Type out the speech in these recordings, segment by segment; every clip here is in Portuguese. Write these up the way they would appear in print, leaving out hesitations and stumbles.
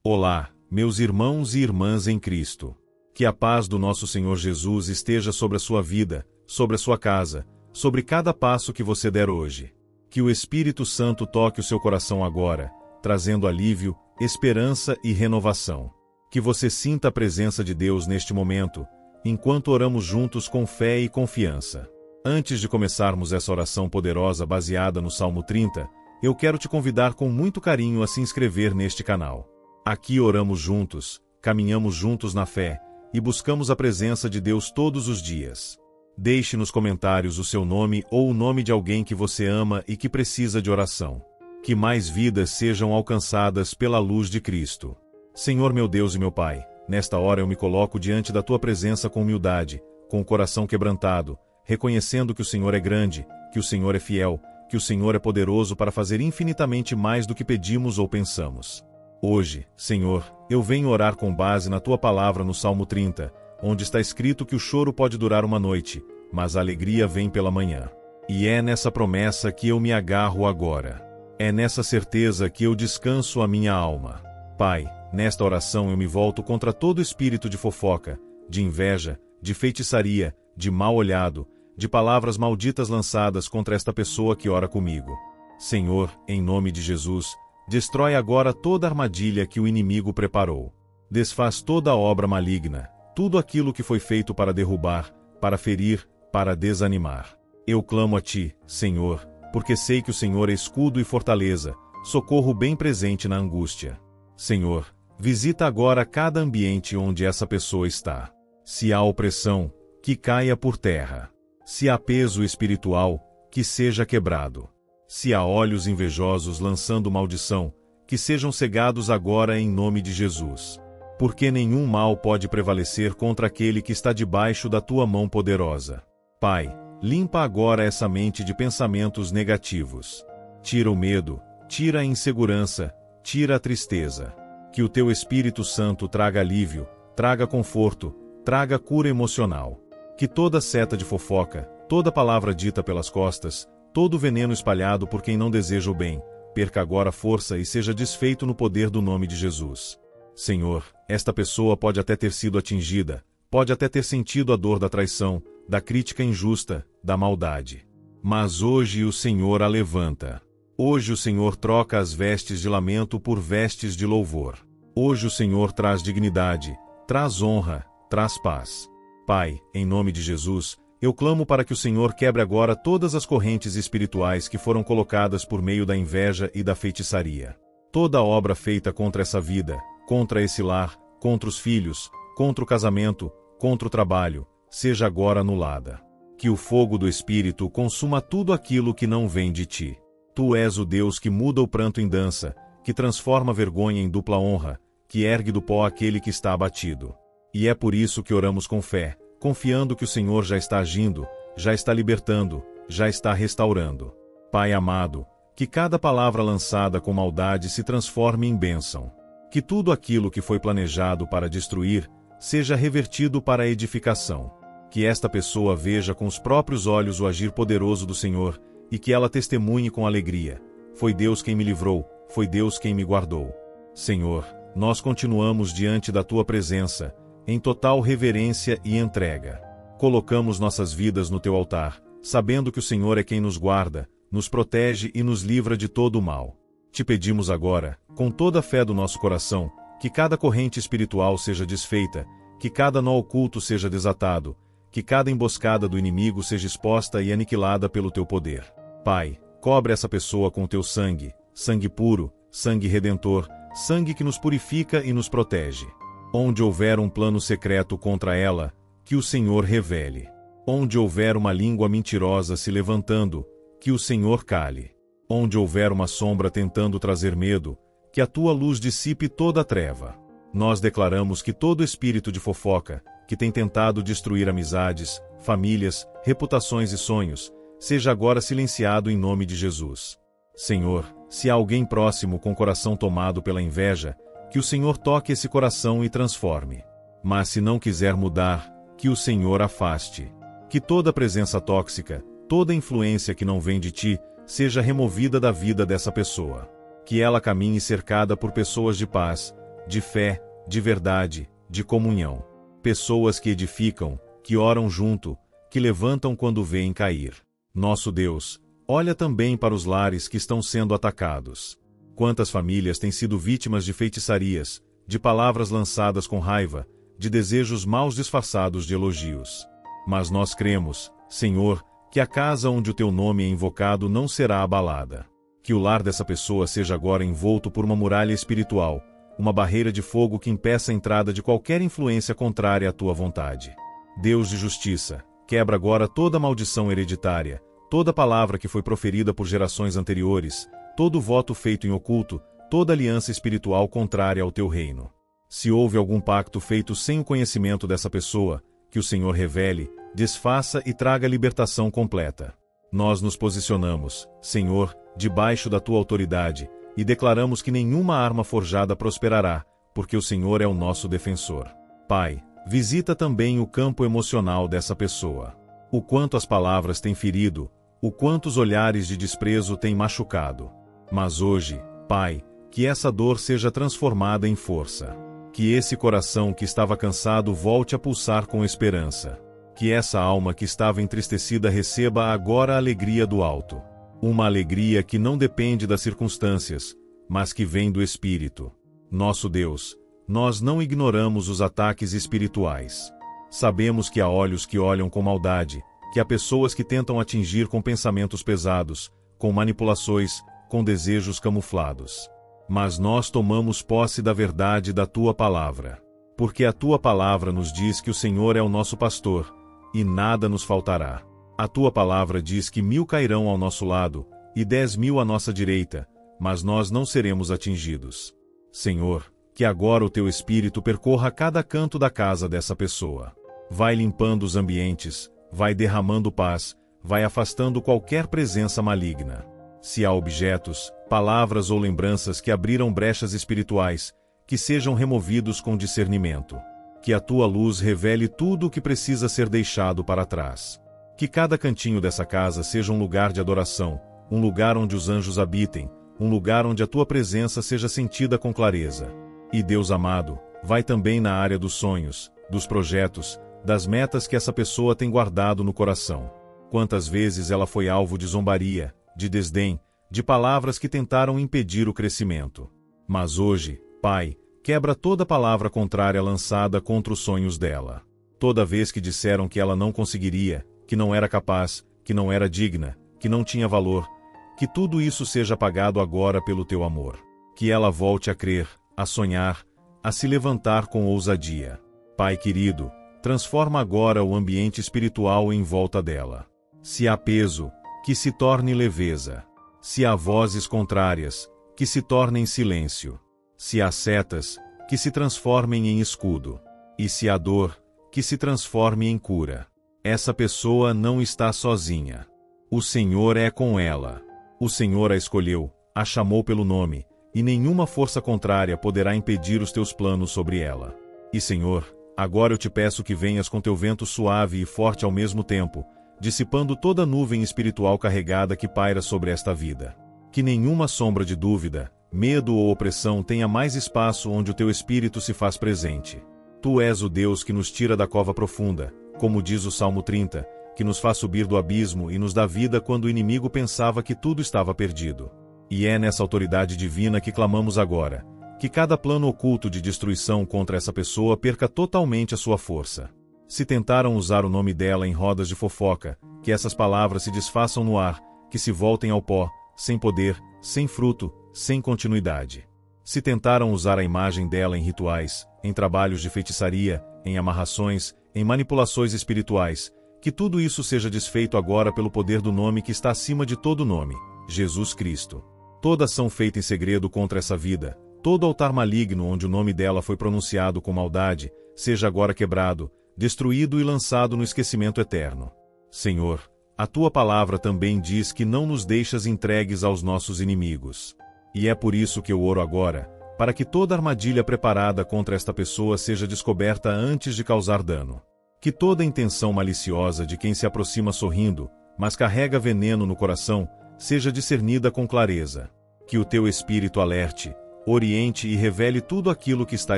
Olá, meus irmãos e irmãs em Cristo. Que a paz do nosso Senhor Jesus esteja sobre a sua vida, sobre a sua casa, sobre cada passo que você der hoje. Que o Espírito Santo toque o seu coração agora, trazendo alívio, esperança e renovação. Que você sinta a presença de Deus neste momento, enquanto oramos juntos com fé e confiança. Antes de começarmos essa oração poderosa baseada no Salmo 30, eu quero te convidar com muito carinho a se inscrever neste canal. Aqui oramos juntos, caminhamos juntos na fé e buscamos a presença de Deus todos os dias. Deixe nos comentários o seu nome ou o nome de alguém que você ama e que precisa de oração. Que mais vidas sejam alcançadas pela luz de Cristo. Senhor meu Deus e meu Pai, nesta hora eu me coloco diante da Tua presença com humildade, com o coração quebrantado, reconhecendo que o Senhor é grande, que o Senhor é fiel, que o Senhor é poderoso para fazer infinitamente mais do que pedimos ou pensamos. Hoje, Senhor, eu venho orar com base na Tua palavra no Salmo 30, onde está escrito que o choro pode durar uma noite, mas a alegria vem pela manhã. E é nessa promessa que eu me agarro agora. É nessa certeza que eu descanso a minha alma. Pai, nesta oração eu me volto contra todo espírito de fofoca, de inveja, de feitiçaria, de mal olhado, de palavras malditas lançadas contra esta pessoa que ora comigo. Senhor, em nome de Jesus, destrói agora toda armadilha que o inimigo preparou. Desfaz toda a obra maligna, tudo aquilo que foi feito para derrubar, para ferir, para desanimar. Eu clamo a Ti, Senhor, porque sei que o Senhor é escudo e fortaleza, socorro bem presente na angústia. Senhor, visita agora cada ambiente onde essa pessoa está. Se há opressão, que caia por terra. Se há peso espiritual, que seja quebrado. Se há olhos invejosos lançando maldição, que sejam cegados agora em nome de Jesus. Porque nenhum mal pode prevalecer contra aquele que está debaixo da Tua mão poderosa. Pai, limpa agora essa mente de pensamentos negativos. Tira o medo, tira a insegurança, tira a tristeza. Que o Teu Espírito Santo traga alívio, traga conforto, traga cura emocional. Que toda seta de fofoca, toda palavra dita pelas costas, todo veneno espalhado por quem não deseja o bem, perca agora força e seja desfeito no poder do nome de Jesus. Senhor, esta pessoa pode até ter sido atingida, pode até ter sentido a dor da traição, da crítica injusta, da maldade. Mas hoje o Senhor a levanta. Hoje o Senhor troca as vestes de lamento por vestes de louvor. Hoje o Senhor traz dignidade, traz honra, traz paz. Pai, em nome de Jesus, eu clamo para que o Senhor quebre agora todas as correntes espirituais que foram colocadas por meio da inveja e da feitiçaria. Toda obra feita contra essa vida, contra esse lar, contra os filhos, contra o casamento, contra o trabalho, seja agora anulada. Que o fogo do Espírito consuma tudo aquilo que não vem de Ti. Tu és o Deus que muda o pranto em dança, que transforma a vergonha em dupla honra, que ergue do pó aquele que está abatido. E é por isso que oramos com fé, confiando que o Senhor já está agindo, já está libertando, já está restaurando. Pai amado, que cada palavra lançada com maldade se transforme em bênção. Que tudo aquilo que foi planejado para destruir, seja revertido para a edificação. Que esta pessoa veja com os próprios olhos o agir poderoso do Senhor, e que ela testemunhe com alegria. Foi Deus quem me livrou, foi Deus quem me guardou. Senhor, nós continuamos diante da Tua presença, em total reverência e entrega. Colocamos nossas vidas no Teu altar, sabendo que o Senhor é quem nos guarda, nos protege e nos livra de todo o mal. Te pedimos agora, com toda a fé do nosso coração, que cada corrente espiritual seja desfeita, que cada nó oculto seja desatado, que cada emboscada do inimigo seja exposta e aniquilada pelo Teu poder. Pai, cobre essa pessoa com o Teu sangue, sangue puro, sangue redentor, sangue que nos purifica e nos protege. Onde houver um plano secreto contra ela, que o Senhor revele. Onde houver uma língua mentirosa se levantando, que o Senhor cale. Onde houver uma sombra tentando trazer medo, que a Tua luz dissipe toda a treva. Nós declaramos que todo espírito de fofoca, que tem tentado destruir amizades, famílias, reputações e sonhos, seja agora silenciado em nome de Jesus. Senhor, se há alguém próximo com o coração tomado pela inveja, que o Senhor toque esse coração e transforme. Mas se não quiser mudar, que o Senhor afaste. Que toda presença tóxica, toda influência que não vem de Ti, seja removida da vida dessa pessoa. Que ela caminhe cercada por pessoas de paz, de fé, de verdade, de comunhão. Pessoas que edificam, que oram junto, que levantam quando veem cair. Nosso Deus, olha também para os lares que estão sendo atacados. Quantas famílias têm sido vítimas de feitiçarias, de palavras lançadas com raiva, de desejos maus disfarçados de elogios. Mas nós cremos, Senhor, que a casa onde o teu nome é invocado não será abalada. Que o lar dessa pessoa seja agora envolto por uma muralha espiritual, uma barreira de fogo que impeça a entrada de qualquer influência contrária à tua vontade. Deus de justiça, quebra agora toda maldição hereditária, toda palavra que foi proferida por gerações anteriores, todo voto feito em oculto, toda aliança espiritual contrária ao teu reino. Se houve algum pacto feito sem o conhecimento dessa pessoa, que o Senhor revele, desfaça e traga libertação completa. Nós nos posicionamos, Senhor, debaixo da tua autoridade, e declaramos que nenhuma arma forjada prosperará, porque o Senhor é o nosso defensor. Pai, visita também o campo emocional dessa pessoa. O quanto as palavras têm ferido, o quanto os olhares de desprezo têm machucado. Mas hoje, Pai, que essa dor seja transformada em força. Que esse coração que estava cansado volte a pulsar com esperança. Que essa alma que estava entristecida receba agora a alegria do alto. Uma alegria que não depende das circunstâncias, mas que vem do Espírito. Nosso Deus, nós não ignoramos os ataques espirituais. Sabemos que há olhos que olham com maldade, que há pessoas que tentam atingir com pensamentos pesados, com manipulações, com desejos camuflados. Mas nós tomamos posse da verdade da tua palavra. Porque a tua palavra nos diz que o Senhor é o nosso pastor, e nada nos faltará. A tua palavra diz que 1000 cairão ao nosso lado, e 10.000 à nossa direita, mas nós não seremos atingidos. Senhor, que agora o teu Espírito percorra cada canto da casa dessa pessoa. Vai limpando os ambientes, vai derramando paz, vai afastando qualquer presença maligna. Se há objetos, palavras ou lembranças que abriram brechas espirituais, que sejam removidos com discernimento. Que a tua luz revele tudo o que precisa ser deixado para trás. Que cada cantinho dessa casa seja um lugar de adoração, um lugar onde os anjos habitem, um lugar onde a tua presença seja sentida com clareza. E Deus amado, vai também na área dos sonhos, dos projetos, das metas que essa pessoa tem guardado no coração. Quantas vezes ela foi alvo de zombaria, de desdém, de palavras que tentaram impedir o crescimento. Mas hoje, Pai, quebra toda palavra contrária lançada contra os sonhos dela. Toda vez que disseram que ela não conseguiria, que não era capaz, que não era digna, que não tinha valor, que tudo isso seja apagado agora pelo teu amor. Que ela volte a crer, a sonhar, a se levantar com ousadia. Pai querido, transforma agora o ambiente espiritual em volta dela. Se há peso, que se torne leveza. Se há vozes contrárias, que se tornem silêncio. Se há setas, que se transformem em escudo. E se há dor, que se transforme em cura. Essa pessoa não está sozinha. O Senhor é com ela. O Senhor a escolheu, a chamou pelo nome, e nenhuma força contrária poderá impedir os teus planos sobre ela. E Senhor, agora eu te peço que venhas com teu vento suave e forte ao mesmo tempo, dissipando toda nuvem espiritual carregada que paira sobre esta vida. Que nenhuma sombra de dúvida, medo ou opressão tenha mais espaço onde o teu Espírito se faz presente. Tu és o Deus que nos tira da cova profunda, como diz o Salmo 30, que nos faz subir do abismo e nos dá vida quando o inimigo pensava que tudo estava perdido. E é nessa autoridade divina que clamamos agora, que cada plano oculto de destruição contra essa pessoa perca totalmente a sua força. Se tentaram usar o nome dela em rodas de fofoca, que essas palavras se desfaçam no ar, que se voltem ao pó, sem poder, sem fruto, sem continuidade. Se tentaram usar a imagem dela em rituais, em trabalhos de feitiçaria, em amarrações, em manipulações espirituais, que tudo isso seja desfeito agora pelo poder do nome que está acima de todo nome, Jesus Cristo. Toda ação feita em segredo contra essa vida, todo altar maligno onde o nome dela foi pronunciado com maldade, seja agora quebrado, destruído e lançado no esquecimento eterno. Senhor, a tua palavra também diz que não nos deixas entregues aos nossos inimigos. E é por isso que eu oro agora, para que toda armadilha preparada contra esta pessoa seja descoberta antes de causar dano. Que toda intenção maliciosa de quem se aproxima sorrindo, mas carrega veneno no coração, seja discernida com clareza. Que o teu Espírito alerte, oriente e revele tudo aquilo que está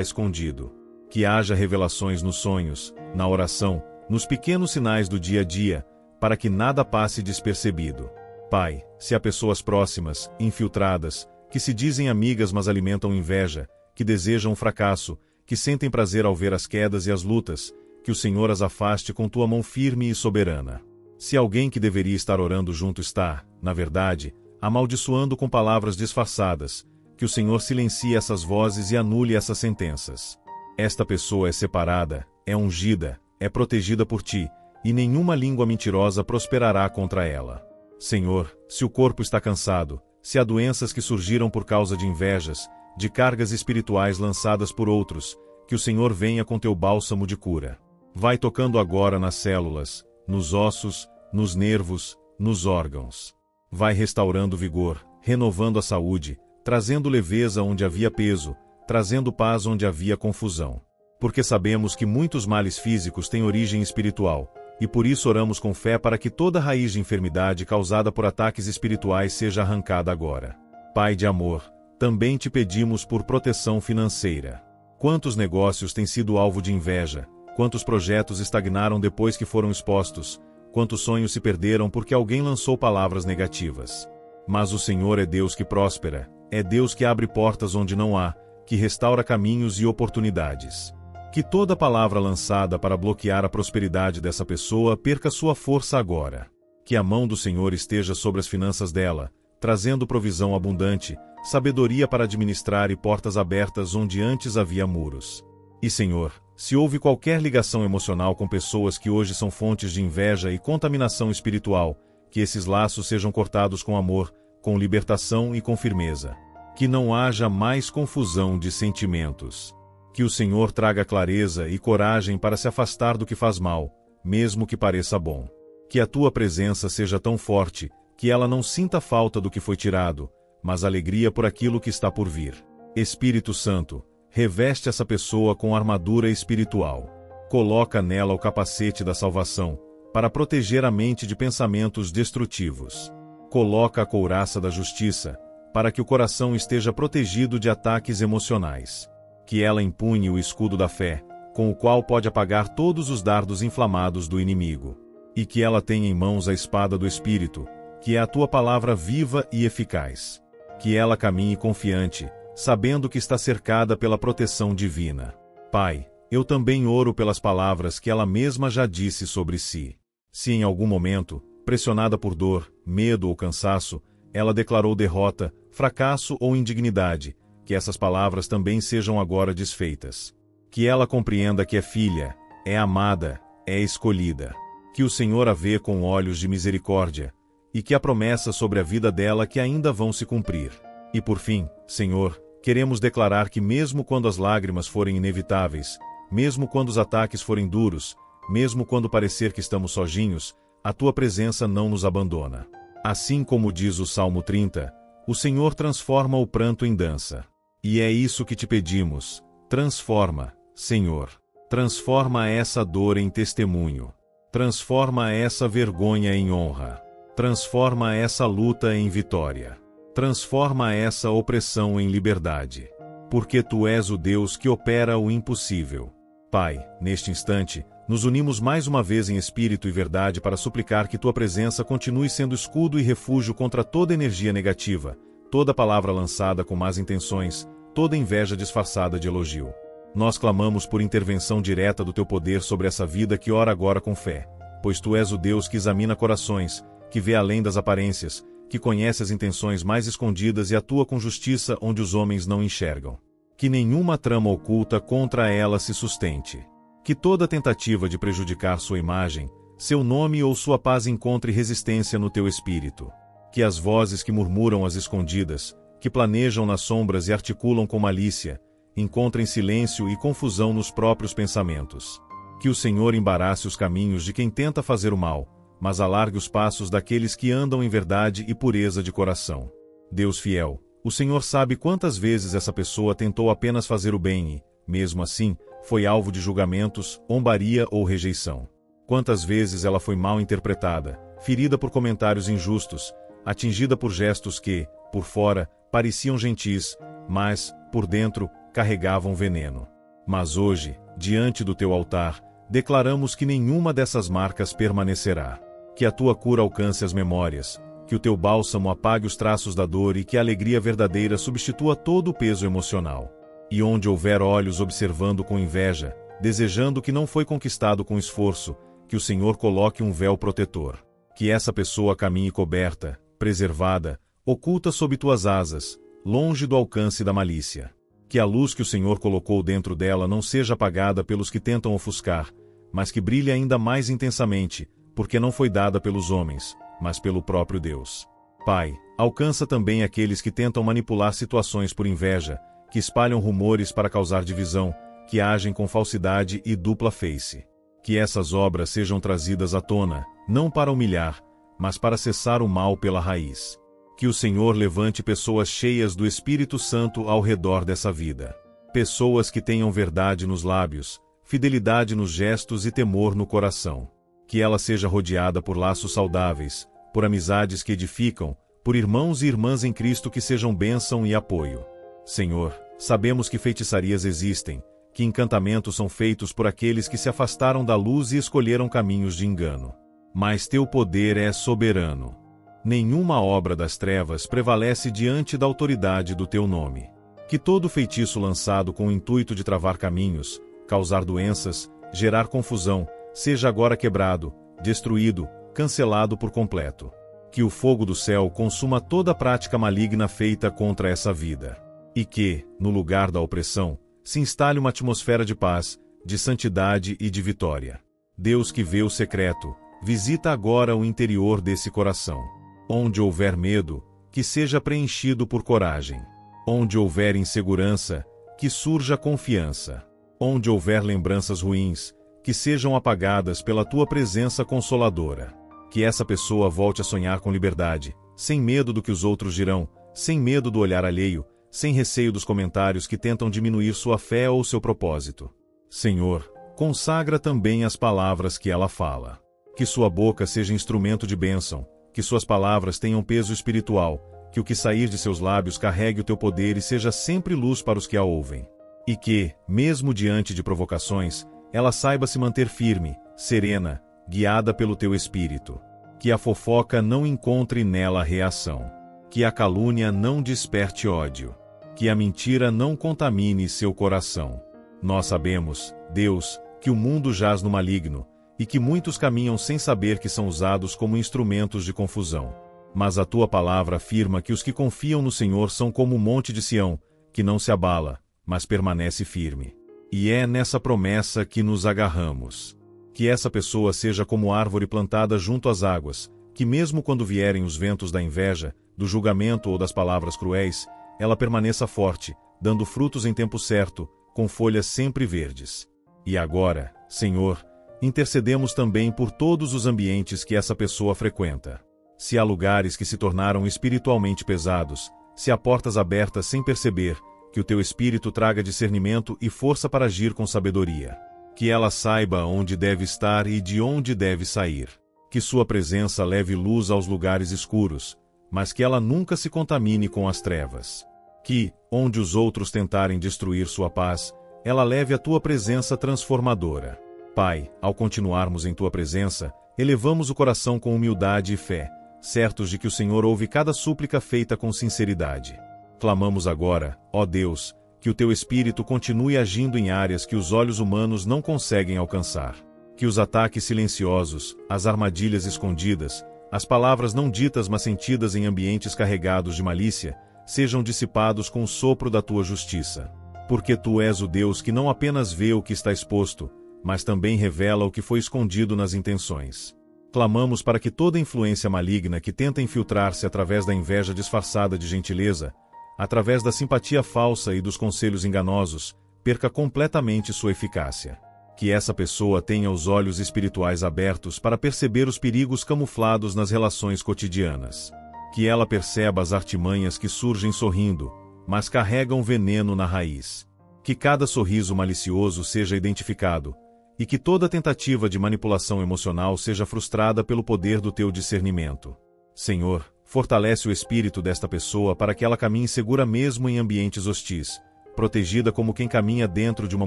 escondido. Que haja revelações nos sonhos, na oração, nos pequenos sinais do dia a dia, para que nada passe despercebido. Pai, se há pessoas próximas, infiltradas, que se dizem amigas mas alimentam inveja, que desejam o fracasso, que sentem prazer ao ver as quedas e as lutas, que o Senhor as afaste com tua mão firme e soberana. Se alguém que deveria estar orando junto está, na verdade, amaldiçoando com palavras disfarçadas, que o Senhor silencie essas vozes e anule essas sentenças. Esta pessoa é separada, é ungida, é protegida por ti, e nenhuma língua mentirosa prosperará contra ela. Senhor, se o corpo está cansado, se há doenças que surgiram por causa de invejas, de cargas espirituais lançadas por outros, que o Senhor venha com teu bálsamo de cura. Vai tocando agora nas células, nos ossos, nos nervos, nos órgãos. Vai restaurando vigor, renovando a saúde, trazendo leveza onde havia peso, trazendo paz onde havia confusão. Porque sabemos que muitos males físicos têm origem espiritual, e por isso oramos com fé para que toda raiz de enfermidade causada por ataques espirituais seja arrancada agora. Pai de amor, também te pedimos por proteção financeira. Quantos negócios têm sido alvo de inveja, quantos projetos estagnaram depois que foram expostos, quantos sonhos se perderam porque alguém lançou palavras negativas. Mas o Senhor é Deus que próspera, é Deus que abre portas onde não há, que restaura caminhos e oportunidades. Que toda palavra lançada para bloquear a prosperidade dessa pessoa perca sua força agora. Que a mão do Senhor esteja sobre as finanças dela, trazendo provisão abundante, sabedoria para administrar e portas abertas onde antes havia muros. E Senhor, se houve qualquer ligação emocional com pessoas que hoje são fontes de inveja e contaminação espiritual, que esses laços sejam cortados com amor, com libertação e com firmeza. Que não haja mais confusão de sentimentos. Que o Senhor traga clareza e coragem para se afastar do que faz mal, mesmo que pareça bom. Que a tua presença seja tão forte, que ela não sinta falta do que foi tirado, mas alegria por aquilo que está por vir. Espírito Santo, reveste essa pessoa com armadura espiritual. Coloca nela o capacete da salvação, para proteger a mente de pensamentos destrutivos. Coloca a couraça da justiça, para que o coração esteja protegido de ataques emocionais. Que ela empunhe o escudo da fé, com o qual pode apagar todos os dardos inflamados do inimigo. E que ela tenha em mãos a espada do Espírito, que é a tua palavra viva e eficaz. Que ela caminhe confiante, sabendo que está cercada pela proteção divina. Pai, eu também oro pelas palavras que ela mesma já disse sobre si. Se em algum momento, pressionada por dor, medo ou cansaço, ela declarou derrota, fracasso ou indignidade, que essas palavras também sejam agora desfeitas. Que ela compreenda que é filha, é amada, é escolhida. Que o Senhor a vê com olhos de misericórdia, e que há promessas sobre a vida dela que ainda vão se cumprir. E por fim, Senhor, queremos declarar que mesmo quando as lágrimas forem inevitáveis, mesmo quando os ataques forem duros, mesmo quando parecer que estamos sozinhos, a tua presença não nos abandona. Assim como diz o Salmo 30, o Senhor transforma o pranto em dança. E é isso que te pedimos, transforma, Senhor. Transforma essa dor em testemunho. Transforma essa vergonha em honra. Transforma essa luta em vitória. Transforma essa opressão em liberdade. Porque tu és o Deus que opera o impossível. Pai, neste instante, nos unimos mais uma vez em espírito e verdade para suplicar que tua presença continue sendo escudo e refúgio contra toda energia negativa, toda palavra lançada com más intenções, toda inveja disfarçada de elogio. Nós clamamos por intervenção direta do teu poder sobre essa vida que ora agora com fé, pois tu és o Deus que examina corações, que vê além das aparências, que conhece as intenções mais escondidas e atua com justiça onde os homens não enxergam. Que nenhuma trama oculta contra ela se sustente. Que toda tentativa de prejudicar sua imagem, seu nome ou sua paz encontre resistência no teu espírito. Que as vozes que murmuram às escondidas, que planejam nas sombras e articulam com malícia, encontrem silêncio e confusão nos próprios pensamentos. Que o Senhor embarace os caminhos de quem tenta fazer o mal, mas alargue os passos daqueles que andam em verdade e pureza de coração. Deus fiel, o Senhor sabe quantas vezes essa pessoa tentou apenas fazer o bem e, mesmo assim, foi alvo de julgamentos, zombaria ou rejeição. Quantas vezes ela foi mal interpretada, ferida por comentários injustos, atingida por gestos que, por fora, pareciam gentis, mas, por dentro, carregavam veneno. Mas hoje, diante do teu altar, declaramos que nenhuma dessas marcas permanecerá. Que a tua cura alcance as memórias, que o teu bálsamo apague os traços da dor e que a alegria verdadeira substitua todo o peso emocional. E onde houver olhos observando com inveja, desejando o que não foi conquistado com esforço, que o Senhor coloque um véu protetor. Que essa pessoa caminhe coberta, preservada, oculta sob tuas asas, longe do alcance da malícia. Que a luz que o Senhor colocou dentro dela não seja apagada pelos que tentam ofuscar, mas que brilhe ainda mais intensamente, porque não foi dada pelos homens, mas pelo próprio Deus. Pai, alcança também aqueles que tentam manipular situações por inveja, que espalham rumores para causar divisão, que agem com falsidade e dupla face. Que essas obras sejam trazidas à tona, não para humilhar, mas para cessar o mal pela raiz. Que o Senhor levante pessoas cheias do Espírito Santo ao redor dessa vida. Pessoas que tenham verdade nos lábios, fidelidade nos gestos e temor no coração. Que ela seja rodeada por laços saudáveis, por amizades que edificam, por irmãos e irmãs em Cristo que sejam bênção e apoio. Senhor, sabemos que feitiçarias existem, que encantamentos são feitos por aqueles que se afastaram da luz e escolheram caminhos de engano. Mas teu poder é soberano. Nenhuma obra das trevas prevalece diante da autoridade do teu nome. Que todo feitiço lançado com o intuito de travar caminhos, causar doenças, gerar confusão, seja agora quebrado, destruído, cancelado por completo. Que o fogo do céu consuma toda prática maligna feita contra essa vida. E que, no lugar da opressão, se instale uma atmosfera de paz, de santidade e de vitória. Deus que vê o secreto, visita agora o interior desse coração. Onde houver medo, que seja preenchido por coragem. Onde houver insegurança, que surja confiança. Onde houver lembranças ruins, que sejam apagadas pela tua presença consoladora. Que essa pessoa volte a sonhar com liberdade, sem medo do que os outros dirão, sem medo do olhar alheio, sem receio dos comentários que tentam diminuir sua fé ou seu propósito. Senhor, consagra também as palavras que ela fala. Que sua boca seja instrumento de bênção, que suas palavras tenham peso espiritual, que o que sair de seus lábios carregue o teu poder e seja sempre luz para os que a ouvem. E que, mesmo diante de provocações, ela saiba se manter firme, serena, guiada pelo teu espírito. Que a fofoca não encontre nela reação. Que a calúnia não desperte ódio. Que a mentira não contamine seu coração. Nós sabemos, Deus, que o mundo jaz no maligno, e que muitos caminham sem saber que são usados como instrumentos de confusão. Mas a tua palavra afirma que os que confiam no Senhor são como o monte de Sião, que não se abala, mas permanece firme. E é nessa promessa que nos agarramos. Que essa pessoa seja como árvore plantada junto às águas, que mesmo quando vierem os ventos da inveja, do julgamento ou das palavras cruéis, ela permaneça forte, dando frutos em tempo certo, com folhas sempre verdes. E agora, Senhor, intercedemos também por todos os ambientes que essa pessoa frequenta. Se há lugares que se tornaram espiritualmente pesados, se há portas abertas sem perceber, que o teu Espírito traga discernimento e força para agir com sabedoria. Que ela saiba onde deve estar e de onde deve sair. Que sua presença leve luz aos lugares escuros, mas que ela nunca se contamine com as trevas. Que, onde os outros tentarem destruir sua paz, ela leve a tua presença transformadora. Pai, ao continuarmos em tua presença, elevamos o coração com humildade e fé, certos de que o Senhor ouve cada súplica feita com sinceridade. Clamamos agora, ó Deus, que o teu Espírito continue agindo em áreas que os olhos humanos não conseguem alcançar. Que os ataques silenciosos, as armadilhas escondidas, as palavras não ditas mas sentidas em ambientes carregados de malícia, sejam dissipados com o sopro da tua justiça. Porque tu és o Deus que não apenas vê o que está exposto, mas também revela o que foi escondido nas intenções. Clamamos para que toda influência maligna que tenta infiltrar-se através da inveja disfarçada de gentileza, através da simpatia falsa e dos conselhos enganosos, perca completamente sua eficácia. Que essa pessoa tenha os olhos espirituais abertos para perceber os perigos camuflados nas relações cotidianas. Que ela perceba as artimanhas que surgem sorrindo, mas carregam veneno na raiz. Que cada sorriso malicioso seja identificado, e que toda tentativa de manipulação emocional seja frustrada pelo poder do teu discernimento. Senhor, fortalece o espírito desta pessoa para que ela caminhe segura mesmo em ambientes hostis, protegida como quem caminha dentro de uma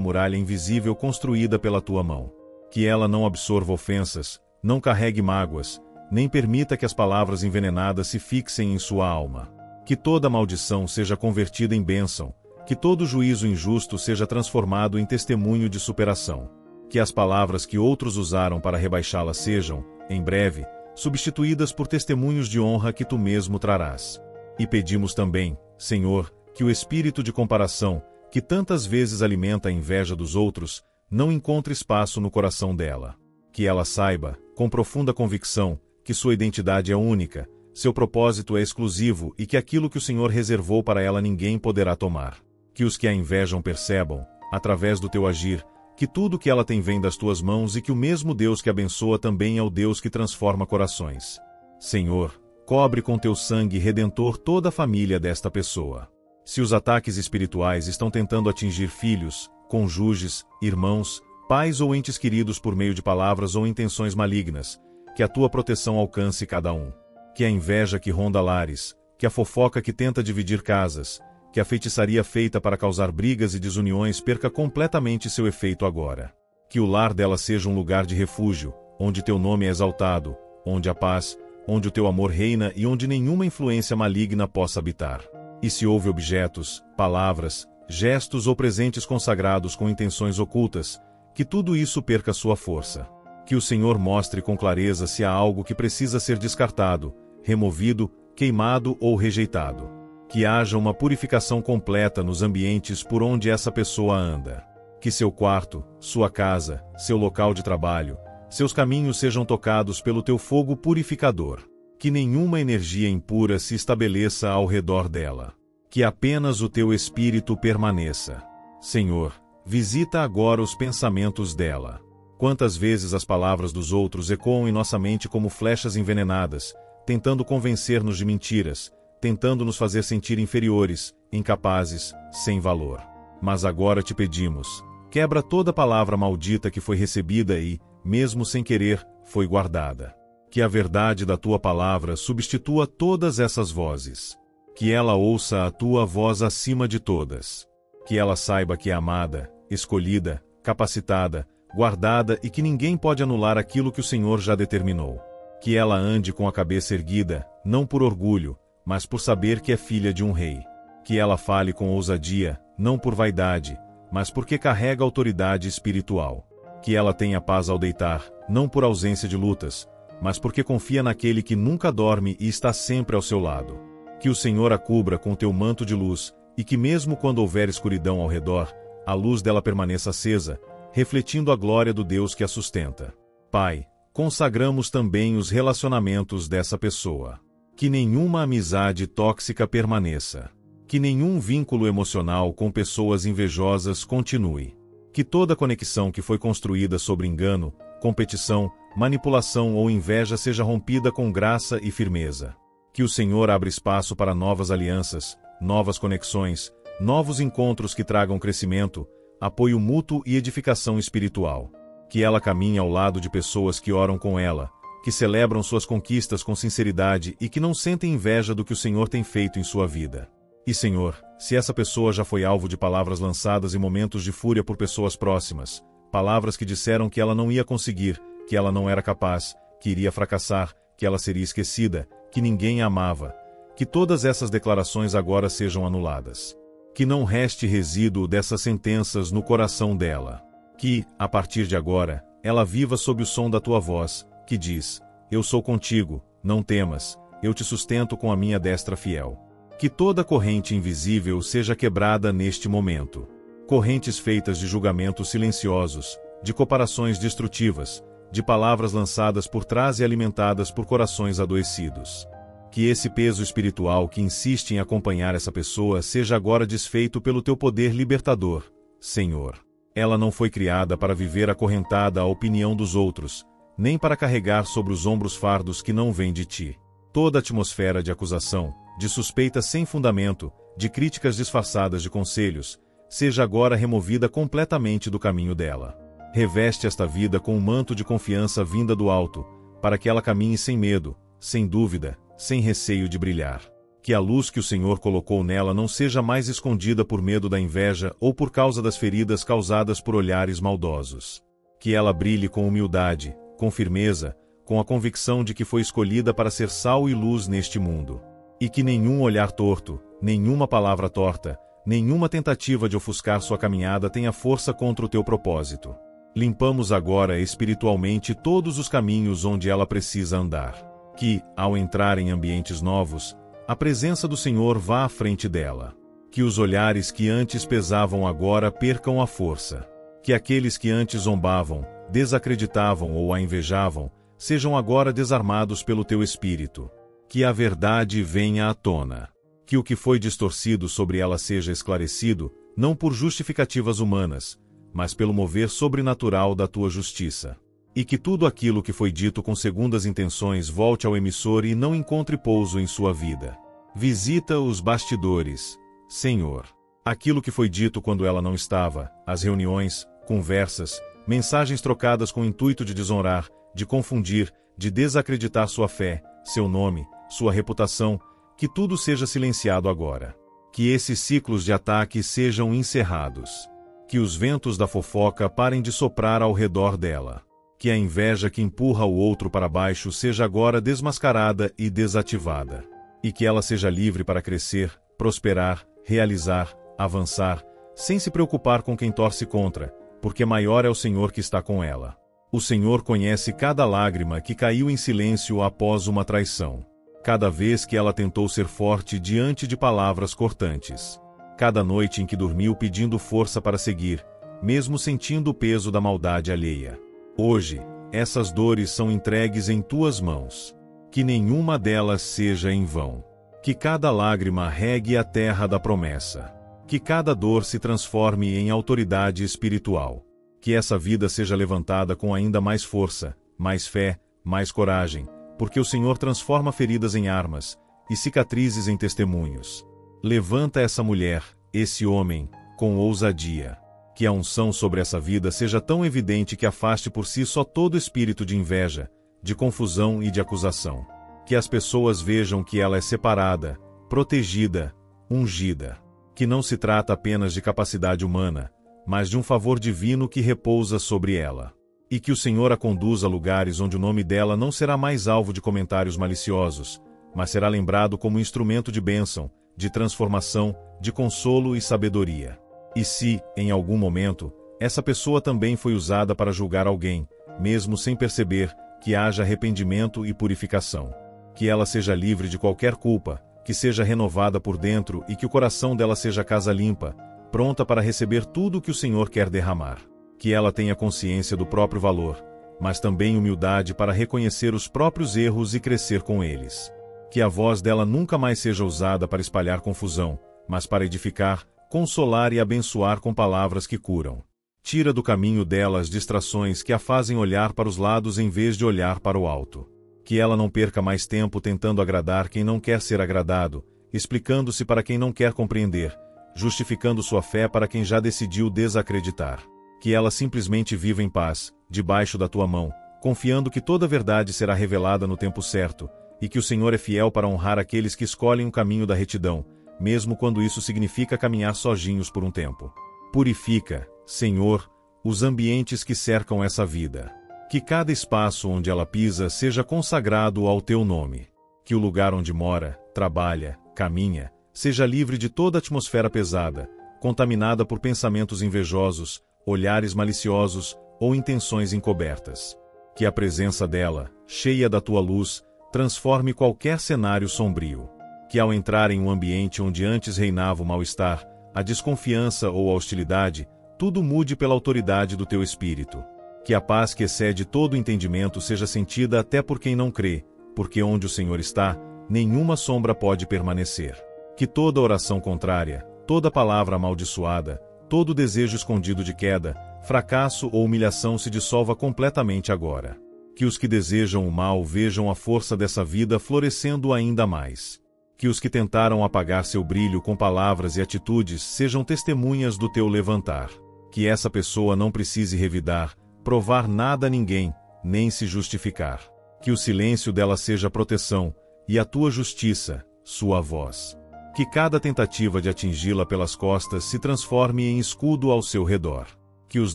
muralha invisível construída pela tua mão. Que ela não absorva ofensas, não carregue mágoas, nem permita que as palavras envenenadas se fixem em sua alma. Que toda maldição seja convertida em bênção, que todo juízo injusto seja transformado em testemunho de superação. Que as palavras que outros usaram para rebaixá-la sejam, em breve, substituídas por testemunhos de honra que tu mesmo trarás. E pedimos também, Senhor, que o espírito de comparação, que tantas vezes alimenta a inveja dos outros, não encontre espaço no coração dela. Que ela saiba, com profunda convicção, que sua identidade é única, seu propósito é exclusivo e que aquilo que o Senhor reservou para ela ninguém poderá tomar. Que os que a invejam percebam, através do teu agir, que tudo que ela tem vem das tuas mãos e que o mesmo Deus que abençoa também é o Deus que transforma corações. Senhor, cobre com teu sangue redentor toda a família desta pessoa. Se os ataques espirituais estão tentando atingir filhos, cônjuges, irmãos, pais ou entes queridos por meio de palavras ou intenções malignas, que a tua proteção alcance cada um. Que a inveja que ronda lares, que a fofoca que tenta dividir casas, que a feitiçaria feita para causar brigas e desuniões perca completamente seu efeito agora. Que o lar dela seja um lugar de refúgio, onde teu nome é exaltado, onde a paz, onde o teu amor reina e onde nenhuma influência maligna possa habitar. E se houve objetos, palavras, gestos ou presentes consagrados com intenções ocultas, que tudo isso perca sua força. Que o Senhor mostre com clareza se há algo que precisa ser descartado, removido, queimado ou rejeitado. Que haja uma purificação completa nos ambientes por onde essa pessoa anda. Que seu quarto, sua casa, seu local de trabalho, seus caminhos sejam tocados pelo teu fogo purificador. Que nenhuma energia impura se estabeleça ao redor dela. Que apenas o teu espírito permaneça. Senhor, visita agora os pensamentos dela. Quantas vezes as palavras dos outros ecoam em nossa mente como flechas envenenadas, tentando convencer-nos de mentiras, tentando nos fazer sentir inferiores, incapazes, sem valor. Mas agora te pedimos, quebra toda palavra maldita que foi recebida e, mesmo sem querer, foi guardada. Que a verdade da tua palavra substitua todas essas vozes. Que ela ouça a tua voz acima de todas. Que ela saiba que é amada, escolhida, capacitada, guardada e que ninguém pode anular aquilo que o Senhor já determinou. Que ela ande com a cabeça erguida, não por orgulho, mas por saber que é filha de um rei. Que ela fale com ousadia, não por vaidade, mas porque carrega autoridade espiritual. Que ela tenha paz ao deitar, não por ausência de lutas, mas porque confia naquele que nunca dorme e está sempre ao seu lado. Que o Senhor a cubra com teu manto de luz, e que mesmo quando houver escuridão ao redor, a luz dela permaneça acesa, refletindo a glória do Deus que a sustenta. Pai, consagramos também os relacionamentos dessa pessoa. Que nenhuma amizade tóxica permaneça. Que nenhum vínculo emocional com pessoas invejosas continue. Que toda conexão que foi construída sobre engano, competição, manipulação ou inveja seja rompida com graça e firmeza. Que o Senhor abra espaço para novas alianças, novas conexões, novos encontros que tragam crescimento, apoio mútuo e edificação espiritual. Que ela caminhe ao lado de pessoas que oram com ela, que celebram suas conquistas com sinceridade e que não sentem inveja do que o Senhor tem feito em sua vida. E Senhor, se essa pessoa já foi alvo de palavras lançadas em momentos de fúria por pessoas próximas, palavras que disseram que ela não ia conseguir, que ela não era capaz, que iria fracassar, que ela seria esquecida, que ninguém a amava, que todas essas declarações agora sejam anuladas. Que não reste resíduo dessas sentenças no coração dela. Que, a partir de agora, ela viva sob o som da tua voz, que diz: Eu sou contigo, não temas, eu te sustento com a minha destra fiel. Que toda corrente invisível seja quebrada neste momento. Correntes feitas de julgamentos silenciosos, de comparações destrutivas, de palavras lançadas por trás e alimentadas por corações adoecidos. Que esse peso espiritual que insiste em acompanhar essa pessoa seja agora desfeito pelo teu poder libertador, Senhor. Ela não foi criada para viver acorrentada à opinião dos outros, nem para carregar sobre os ombros fardos que não vêm de ti. Toda atmosfera de acusação, de suspeita sem fundamento, de críticas disfarçadas de conselhos, seja agora removida completamente do caminho dela. Reveste esta vida com um manto de confiança vinda do alto, para que ela caminhe sem medo, sem dúvida, sem receio de brilhar. Que a luz que o Senhor colocou nela não seja mais escondida por medo da inveja ou por causa das feridas causadas por olhares maldosos. Que ela brilhe com humildade, com firmeza, com a convicção de que foi escolhida para ser sal e luz neste mundo. E que nenhum olhar torto, nenhuma palavra torta, nenhuma tentativa de ofuscar sua caminhada tenha força contra o teu propósito. Limpamos agora espiritualmente todos os caminhos onde ela precisa andar. Que, ao entrar em ambientes novos, a presença do Senhor vá à frente dela. Que os olhares que antes pesavam agora percam a força. Que aqueles que antes zombavam, desacreditavam ou a invejavam, sejam agora desarmados pelo teu Espírito. Que a verdade venha à tona. Que o que foi distorcido sobre ela seja esclarecido, não por justificativas humanas, mas pelo mover sobrenatural da tua justiça. E que tudo aquilo que foi dito com segundas intenções volte ao emissor e não encontre pouso em sua vida. Visita os bastidores, Senhor. Aquilo que foi dito quando ela não estava, as reuniões, conversas, mensagens trocadas com o intuito de desonrar, de confundir, de desacreditar sua fé, seu nome, sua reputação, que tudo seja silenciado agora. Que esses ciclos de ataque sejam encerrados. Que os ventos da fofoca parem de soprar ao redor dela. Que a inveja que empurra o outro para baixo seja agora desmascarada e desativada. E que ela seja livre para crescer, prosperar, realizar, avançar, sem se preocupar com quem torce contra, porque maior é o Senhor que está com ela. O Senhor conhece cada lágrima que caiu em silêncio após uma traição. Cada vez que ela tentou ser forte diante de palavras cortantes. Cada noite em que dormiu pedindo força para seguir, mesmo sentindo o peso da maldade alheia. Hoje, essas dores são entregues em tuas mãos. Que nenhuma delas seja em vão. Que cada lágrima regue a terra da promessa. Que cada dor se transforme em autoridade espiritual. Que essa vida seja levantada com ainda mais força, mais fé, mais coragem, porque o Senhor transforma feridas em armas, e cicatrizes em testemunhos. Levanta essa mulher, esse homem, com ousadia. Que a unção sobre essa vida seja tão evidente que afaste por si só todo espírito de inveja, de confusão e de acusação. Que as pessoas vejam que ela é separada, protegida, ungida. Que não se trata apenas de capacidade humana, mas de um favor divino que repousa sobre ela. E que o Senhor a conduza a lugares onde o nome dela não será mais alvo de comentários maliciosos, mas será lembrado como instrumento de bênção, de transformação, de consolo e sabedoria. E se, em algum momento, essa pessoa também foi usada para julgar alguém, mesmo sem perceber, que haja arrependimento e purificação. Que ela seja livre de qualquer culpa, que seja renovada por dentro e que o coração dela seja casa limpa, pronta para receber tudo o que o Senhor quer derramar. Que ela tenha consciência do próprio valor, mas também humildade para reconhecer os próprios erros e crescer com eles. Que a voz dela nunca mais seja usada para espalhar confusão, mas para edificar, consolar e abençoar com palavras que curam. Tira do caminho dela as distrações que a fazem olhar para os lados em vez de olhar para o alto. Que ela não perca mais tempo tentando agradar quem não quer ser agradado, explicando-se para quem não quer compreender, justificando sua fé para quem já decidiu desacreditar. Que ela simplesmente viva em paz, debaixo da tua mão, confiando que toda a verdade será revelada no tempo certo, e que o Senhor é fiel para honrar aqueles que escolhem o caminho da retidão, mesmo quando isso significa caminhar sozinhos por um tempo. Purifica, Senhor, os ambientes que cercam essa vida. Que cada espaço onde ela pisa seja consagrado ao teu nome. Que o lugar onde mora, trabalha, caminha, seja livre de toda atmosfera pesada, contaminada por pensamentos invejosos, olhares maliciosos ou intenções encobertas. Que a presença dela, cheia da tua luz, transforme qualquer cenário sombrio. Que ao entrar em um ambiente onde antes reinava o mal-estar, a desconfiança ou a hostilidade, tudo mude pela autoridade do teu Espírito. Que a paz que excede todo entendimento seja sentida até por quem não crê, porque onde o Senhor está, nenhuma sombra pode permanecer. Que toda oração contrária, toda palavra amaldiçoada, todo desejo escondido de queda, fracasso ou humilhação se dissolva completamente agora. Que os que desejam o mal vejam a força dessa vida florescendo ainda mais. Que os que tentaram apagar seu brilho com palavras e atitudes sejam testemunhas do teu levantar. Que essa pessoa não precise revidar, provar nada a ninguém, nem se justificar. Que o silêncio dela seja proteção, e a tua justiça, sua voz. Que cada tentativa de atingi-la pelas costas se transforme em escudo ao seu redor. Que os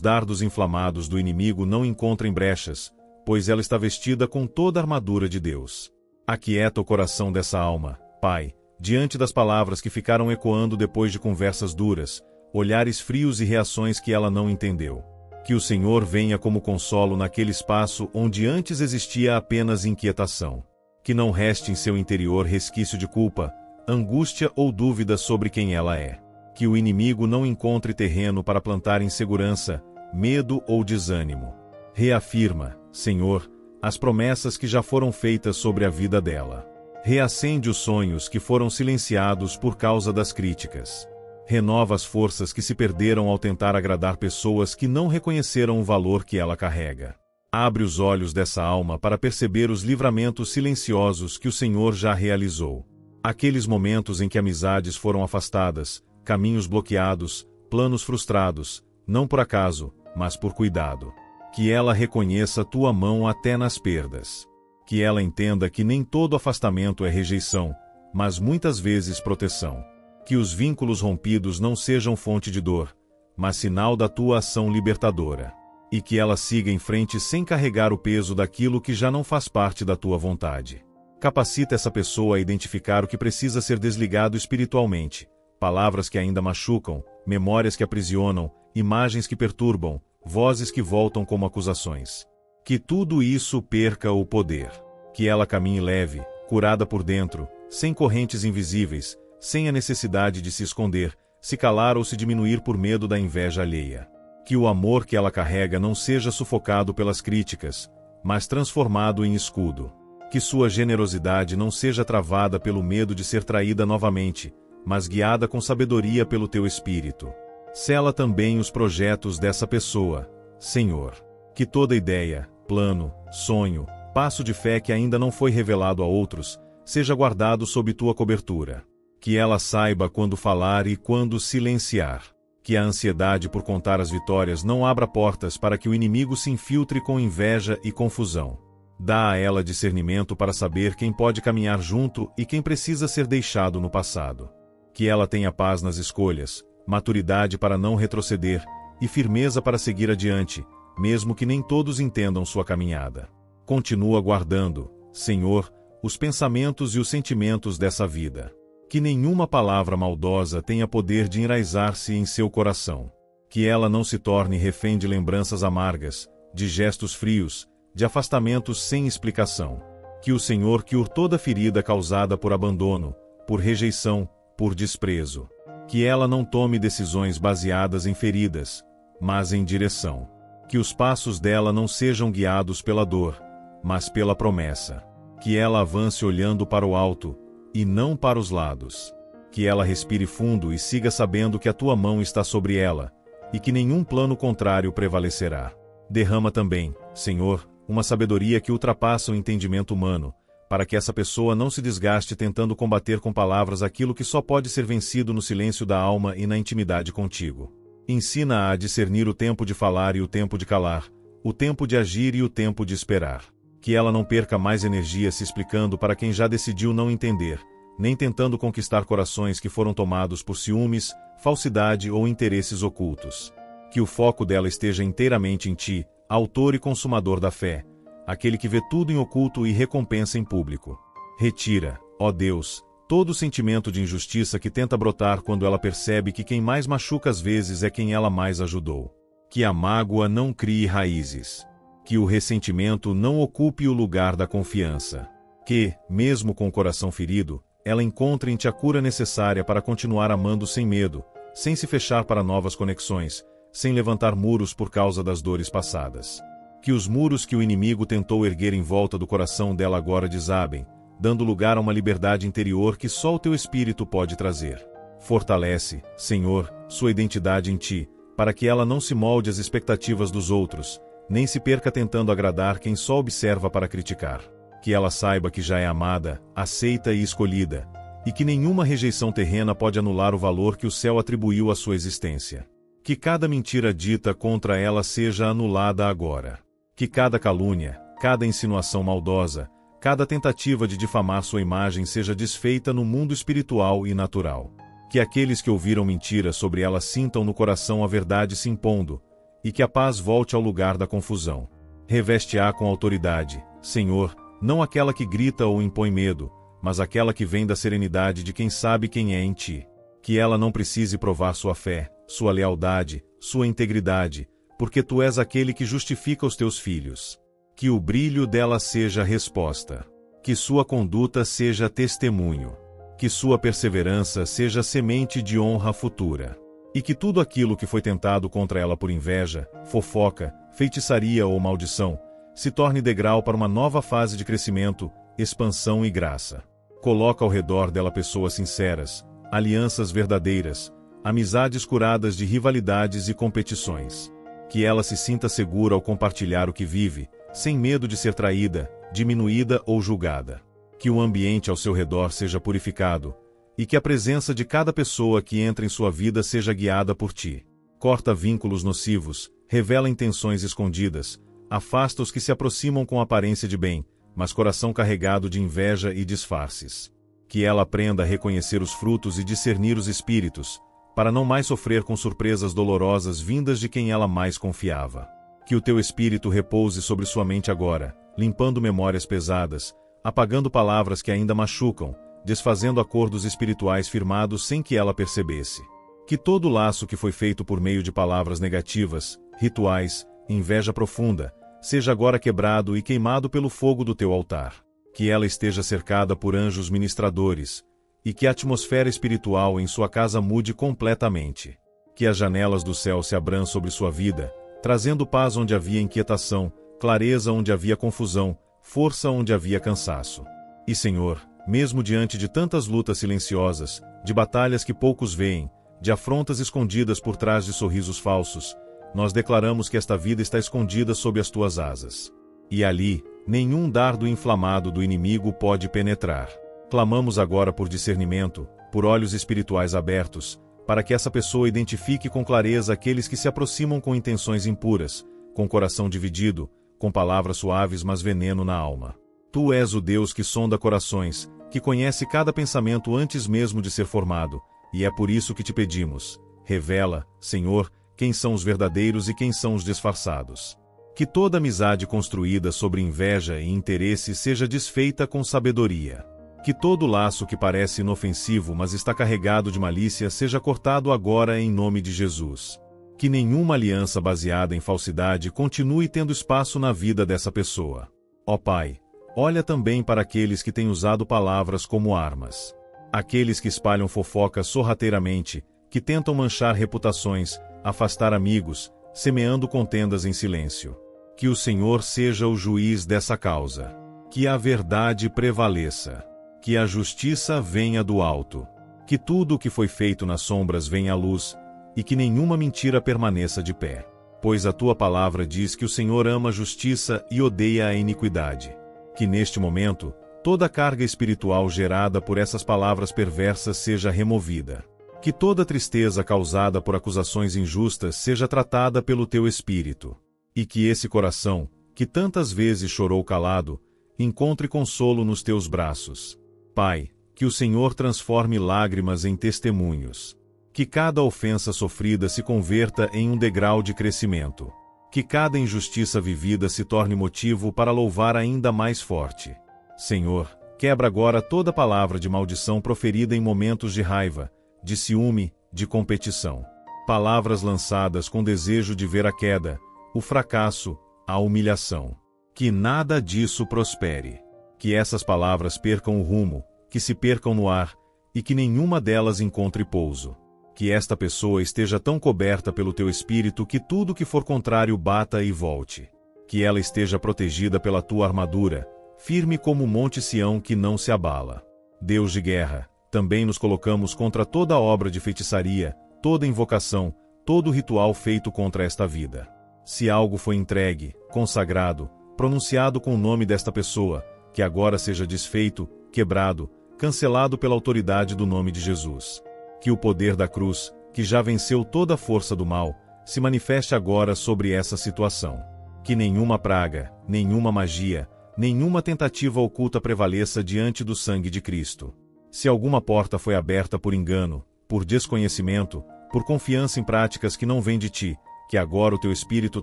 dardos inflamados do inimigo não encontrem brechas, pois ela está vestida com toda a armadura de Deus. Aquieta o coração dessa alma, Pai, diante das palavras que ficaram ecoando depois de conversas duras, olhares frios e reações que ela não entendeu. Que o Senhor venha como consolo naquele espaço onde antes existia apenas inquietação. Que não reste em seu interior resquício de culpa, angústia ou dúvida sobre quem ela é. Que o inimigo não encontre terreno para plantar insegurança, medo ou desânimo. Reafirma, Senhor, as promessas que já foram feitas sobre a vida dela. Reacende os sonhos que foram silenciados por causa das críticas. Renova as forças que se perderam ao tentar agradar pessoas que não reconheceram o valor que ela carrega. Abre os olhos dessa alma para perceber os livramentos silenciosos que o Senhor já realizou. Aqueles momentos em que amizades foram afastadas, caminhos bloqueados, planos frustrados, não por acaso, mas por cuidado. Que ela reconheça tua mão até nas perdas. Que ela entenda que nem todo afastamento é rejeição, mas muitas vezes proteção. Que os vínculos rompidos não sejam fonte de dor, mas sinal da tua ação libertadora. E que ela siga em frente sem carregar o peso daquilo que já não faz parte da tua vontade. Capacita essa pessoa a identificar o que precisa ser desligado espiritualmente, palavras que ainda machucam, memórias que aprisionam, imagens que perturbam, vozes que voltam como acusações. Que tudo isso perca o poder. Que ela caminhe leve, curada por dentro, sem correntes invisíveis, sem a necessidade de se esconder, se calar ou se diminuir por medo da inveja alheia. Que o amor que ela carrega não seja sufocado pelas críticas, mas transformado em escudo. Que sua generosidade não seja travada pelo medo de ser traída novamente, mas guiada com sabedoria pelo teu espírito. Sela também os projetos dessa pessoa, Senhor. Que toda ideia, plano, sonho, passo de fé que ainda não foi revelado a outros, seja guardado sob tua cobertura. Que ela saiba quando falar e quando silenciar. Que a ansiedade por contar as vitórias não abra portas para que o inimigo se infiltre com inveja e confusão. Dá a ela discernimento para saber quem pode caminhar junto e quem precisa ser deixado no passado. Que ela tenha paz nas escolhas, maturidade para não retroceder e firmeza para seguir adiante, mesmo que nem todos entendam sua caminhada. Continua guardando, Senhor, os pensamentos e os sentimentos dessa vida. Que nenhuma palavra maldosa tenha poder de enraizar-se em seu coração. Que ela não se torne refém de lembranças amargas, de gestos frios, de afastamentos sem explicação. Que o Senhor cure toda ferida causada por abandono, por rejeição, por desprezo. Que ela não tome decisões baseadas em feridas, mas em direção. Que os passos dela não sejam guiados pela dor, mas pela promessa. Que ela avance olhando para o alto, e não para os lados. Que ela respire fundo e siga sabendo que a tua mão está sobre ela, e que nenhum plano contrário prevalecerá. Derrama também, Senhor, uma sabedoria que ultrapassa o entendimento humano, para que essa pessoa não se desgaste tentando combater com palavras aquilo que só pode ser vencido no silêncio da alma e na intimidade contigo. Ensina-a a discernir o tempo de falar e o tempo de calar, o tempo de agir e o tempo de esperar. Que ela não perca mais energia se explicando para quem já decidiu não entender, nem tentando conquistar corações que foram tomados por ciúmes, falsidade ou interesses ocultos. Que o foco dela esteja inteiramente em ti, autor e consumador da fé, aquele que vê tudo em oculto e recompensa em público. Retira, ó Deus, todo sentimento de injustiça que tenta brotar quando ela percebe que quem mais machuca às vezes é quem ela mais ajudou. Que a mágoa não crie raízes. Que o ressentimento não ocupe o lugar da confiança. Que, mesmo com o coração ferido, ela encontre em ti a cura necessária para continuar amando sem medo, sem se fechar para novas conexões, sem levantar muros por causa das dores passadas. Que os muros que o inimigo tentou erguer em volta do coração dela agora desabem, dando lugar a uma liberdade interior que só o teu Espírito pode trazer. Fortalece, Senhor, sua identidade em ti, para que ela não se molde às expectativas dos outros, nem se perca tentando agradar quem só observa para criticar. Que ela saiba que já é amada, aceita e escolhida, e que nenhuma rejeição terrena pode anular o valor que o céu atribuiu à sua existência. Que cada mentira dita contra ela seja anulada agora. Que cada calúnia, cada insinuação maldosa, cada tentativa de difamar sua imagem seja desfeita no mundo espiritual e natural. Que aqueles que ouviram mentira sobre ela sintam no coração a verdade se impondo, e que a paz volte ao lugar da confusão. Reveste-a com autoridade, Senhor, não aquela que grita ou impõe medo, mas aquela que vem da serenidade de quem sabe quem é em ti. Que ela não precise provar sua fé, sua lealdade, sua integridade, porque tu és aquele que justifica os teus filhos. Que o brilho dela seja resposta. Que sua conduta seja testemunho. Que sua perseverança seja semente de honra futura. E que tudo aquilo que foi tentado contra ela por inveja, fofoca, feitiçaria ou maldição, se torne degrau para uma nova fase de crescimento, expansão e graça. Coloca ao redor dela pessoas sinceras, alianças verdadeiras, amizades curadas de rivalidades e competições. Que ela se sinta segura ao compartilhar o que vive, sem medo de ser traída, diminuída ou julgada. Que o ambiente ao seu redor seja purificado, e que a presença de cada pessoa que entra em sua vida seja guiada por ti. Corta vínculos nocivos, revela intenções escondidas, afasta os que se aproximam com aparência de bem, mas coração carregado de inveja e disfarces. Que ela aprenda a reconhecer os frutos e discernir os espíritos, para não mais sofrer com surpresas dolorosas vindas de quem ela mais confiava. Que o teu espírito repouse sobre sua mente agora, limpando memórias pesadas, apagando palavras que ainda machucam, desfazendo acordos espirituais firmados sem que ela percebesse. Que todo laço que foi feito por meio de palavras negativas, rituais, inveja profunda, seja agora quebrado e queimado pelo fogo do teu altar. Que ela esteja cercada por anjos ministradores, e que a atmosfera espiritual em sua casa mude completamente. Que as janelas do céu se abram sobre sua vida, trazendo paz onde havia inquietação, clareza onde havia confusão, força onde havia cansaço. E Senhor, mesmo diante de tantas lutas silenciosas, de batalhas que poucos veem, de afrontas escondidas por trás de sorrisos falsos, nós declaramos que esta vida está escondida sob as tuas asas. E ali, nenhum dardo inflamado do inimigo pode penetrar. Clamamos agora por discernimento, por olhos espirituais abertos, para que essa pessoa identifique com clareza aqueles que se aproximam com intenções impuras, com coração dividido, com palavras suaves mas veneno na alma. Tu és o Deus que sonda corações, que conhece cada pensamento antes mesmo de ser formado, e é por isso que te pedimos, revela, Senhor, quem são os verdadeiros e quem são os disfarçados. Que toda amizade construída sobre inveja e interesse seja desfeita com sabedoria. Que todo laço que parece inofensivo mas está carregado de malícia seja cortado agora em nome de Jesus. Que nenhuma aliança baseada em falsidade continue tendo espaço na vida dessa pessoa. Ó Pai, olha também para aqueles que têm usado palavras como armas. Aqueles que espalham fofocas sorrateiramente, que tentam manchar reputações, afastar amigos, semeando contendas em silêncio. Que o Senhor seja o juiz dessa causa. Que a verdade prevaleça. Que a justiça venha do alto. Que tudo o que foi feito nas sombras venha à luz, e que nenhuma mentira permaneça de pé. Pois a tua palavra diz que o Senhor ama a justiça e odeia a iniquidade. Que neste momento, toda a carga espiritual gerada por essas palavras perversas seja removida. Que toda tristeza causada por acusações injustas seja tratada pelo teu Espírito. E que esse coração, que tantas vezes chorou calado, encontre consolo nos teus braços. Pai, que o Senhor transforme lágrimas em testemunhos. Que cada ofensa sofrida se converta em um degrau de crescimento. Que cada injustiça vivida se torne motivo para louvar ainda mais forte. Senhor, quebra agora toda palavra de maldição proferida em momentos de raiva, de ciúme, de competição. Palavras lançadas com desejo de ver a queda, o fracasso, a humilhação. Que nada disso prospere. Que essas palavras percam o rumo, que se percam no ar, e que nenhuma delas encontre pouso. Que esta pessoa esteja tão coberta pelo teu Espírito que tudo que for contrário bata e volte. Que ela esteja protegida pela tua armadura, firme como o monte Sião que não se abala. Deus de guerra, também nos colocamos contra toda obra de feitiçaria, toda invocação, todo ritual feito contra esta vida. Se algo foi entregue, consagrado, pronunciado com o nome desta pessoa, que agora seja desfeito, quebrado, cancelado pela autoridade do nome de Jesus. Que o poder da cruz, que já venceu toda a força do mal, se manifeste agora sobre essa situação. Que nenhuma praga, nenhuma magia, nenhuma tentativa oculta prevaleça diante do sangue de Cristo. Se alguma porta foi aberta por engano, por desconhecimento, por confiança em práticas que não vêm de ti, que agora o teu espírito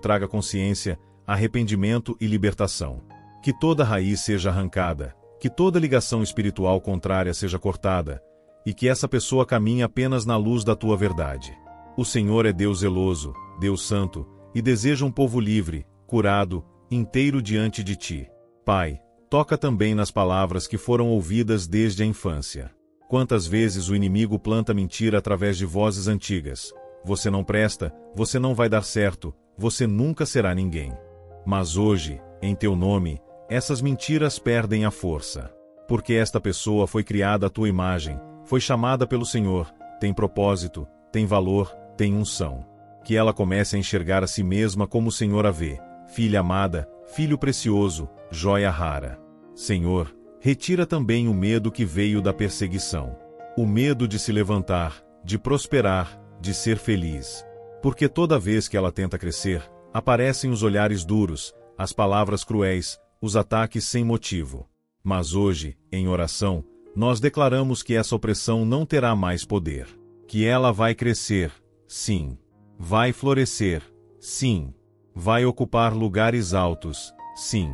traga consciência, arrependimento e libertação. Que toda raiz seja arrancada, que toda ligação espiritual contrária seja cortada, e que essa pessoa caminhe apenas na luz da tua verdade. O Senhor é Deus zeloso, Deus santo, e deseja um povo livre, curado, inteiro diante de ti. Pai, toca também nas palavras que foram ouvidas desde a infância. Quantas vezes o inimigo planta mentira através de vozes antigas: você não presta, você não vai dar certo, você nunca será ninguém. Mas hoje, em teu nome, essas mentiras perdem a força. Porque esta pessoa foi criada à tua imagem, foi chamada pelo Senhor, tem propósito, tem valor, tem unção. Que ela comece a enxergar a si mesma como o Senhor a vê: filha amada, filho precioso, joia rara. Senhor, retira também o medo que veio da perseguição. O medo de se levantar, de prosperar, de ser feliz. Porque toda vez que ela tenta crescer, aparecem os olhares duros, as palavras cruéis, os ataques sem motivo. Mas hoje, em oração, nós declaramos que essa opressão não terá mais poder. Que ela vai crescer, sim. Vai florescer, sim. Vai ocupar lugares altos, sim.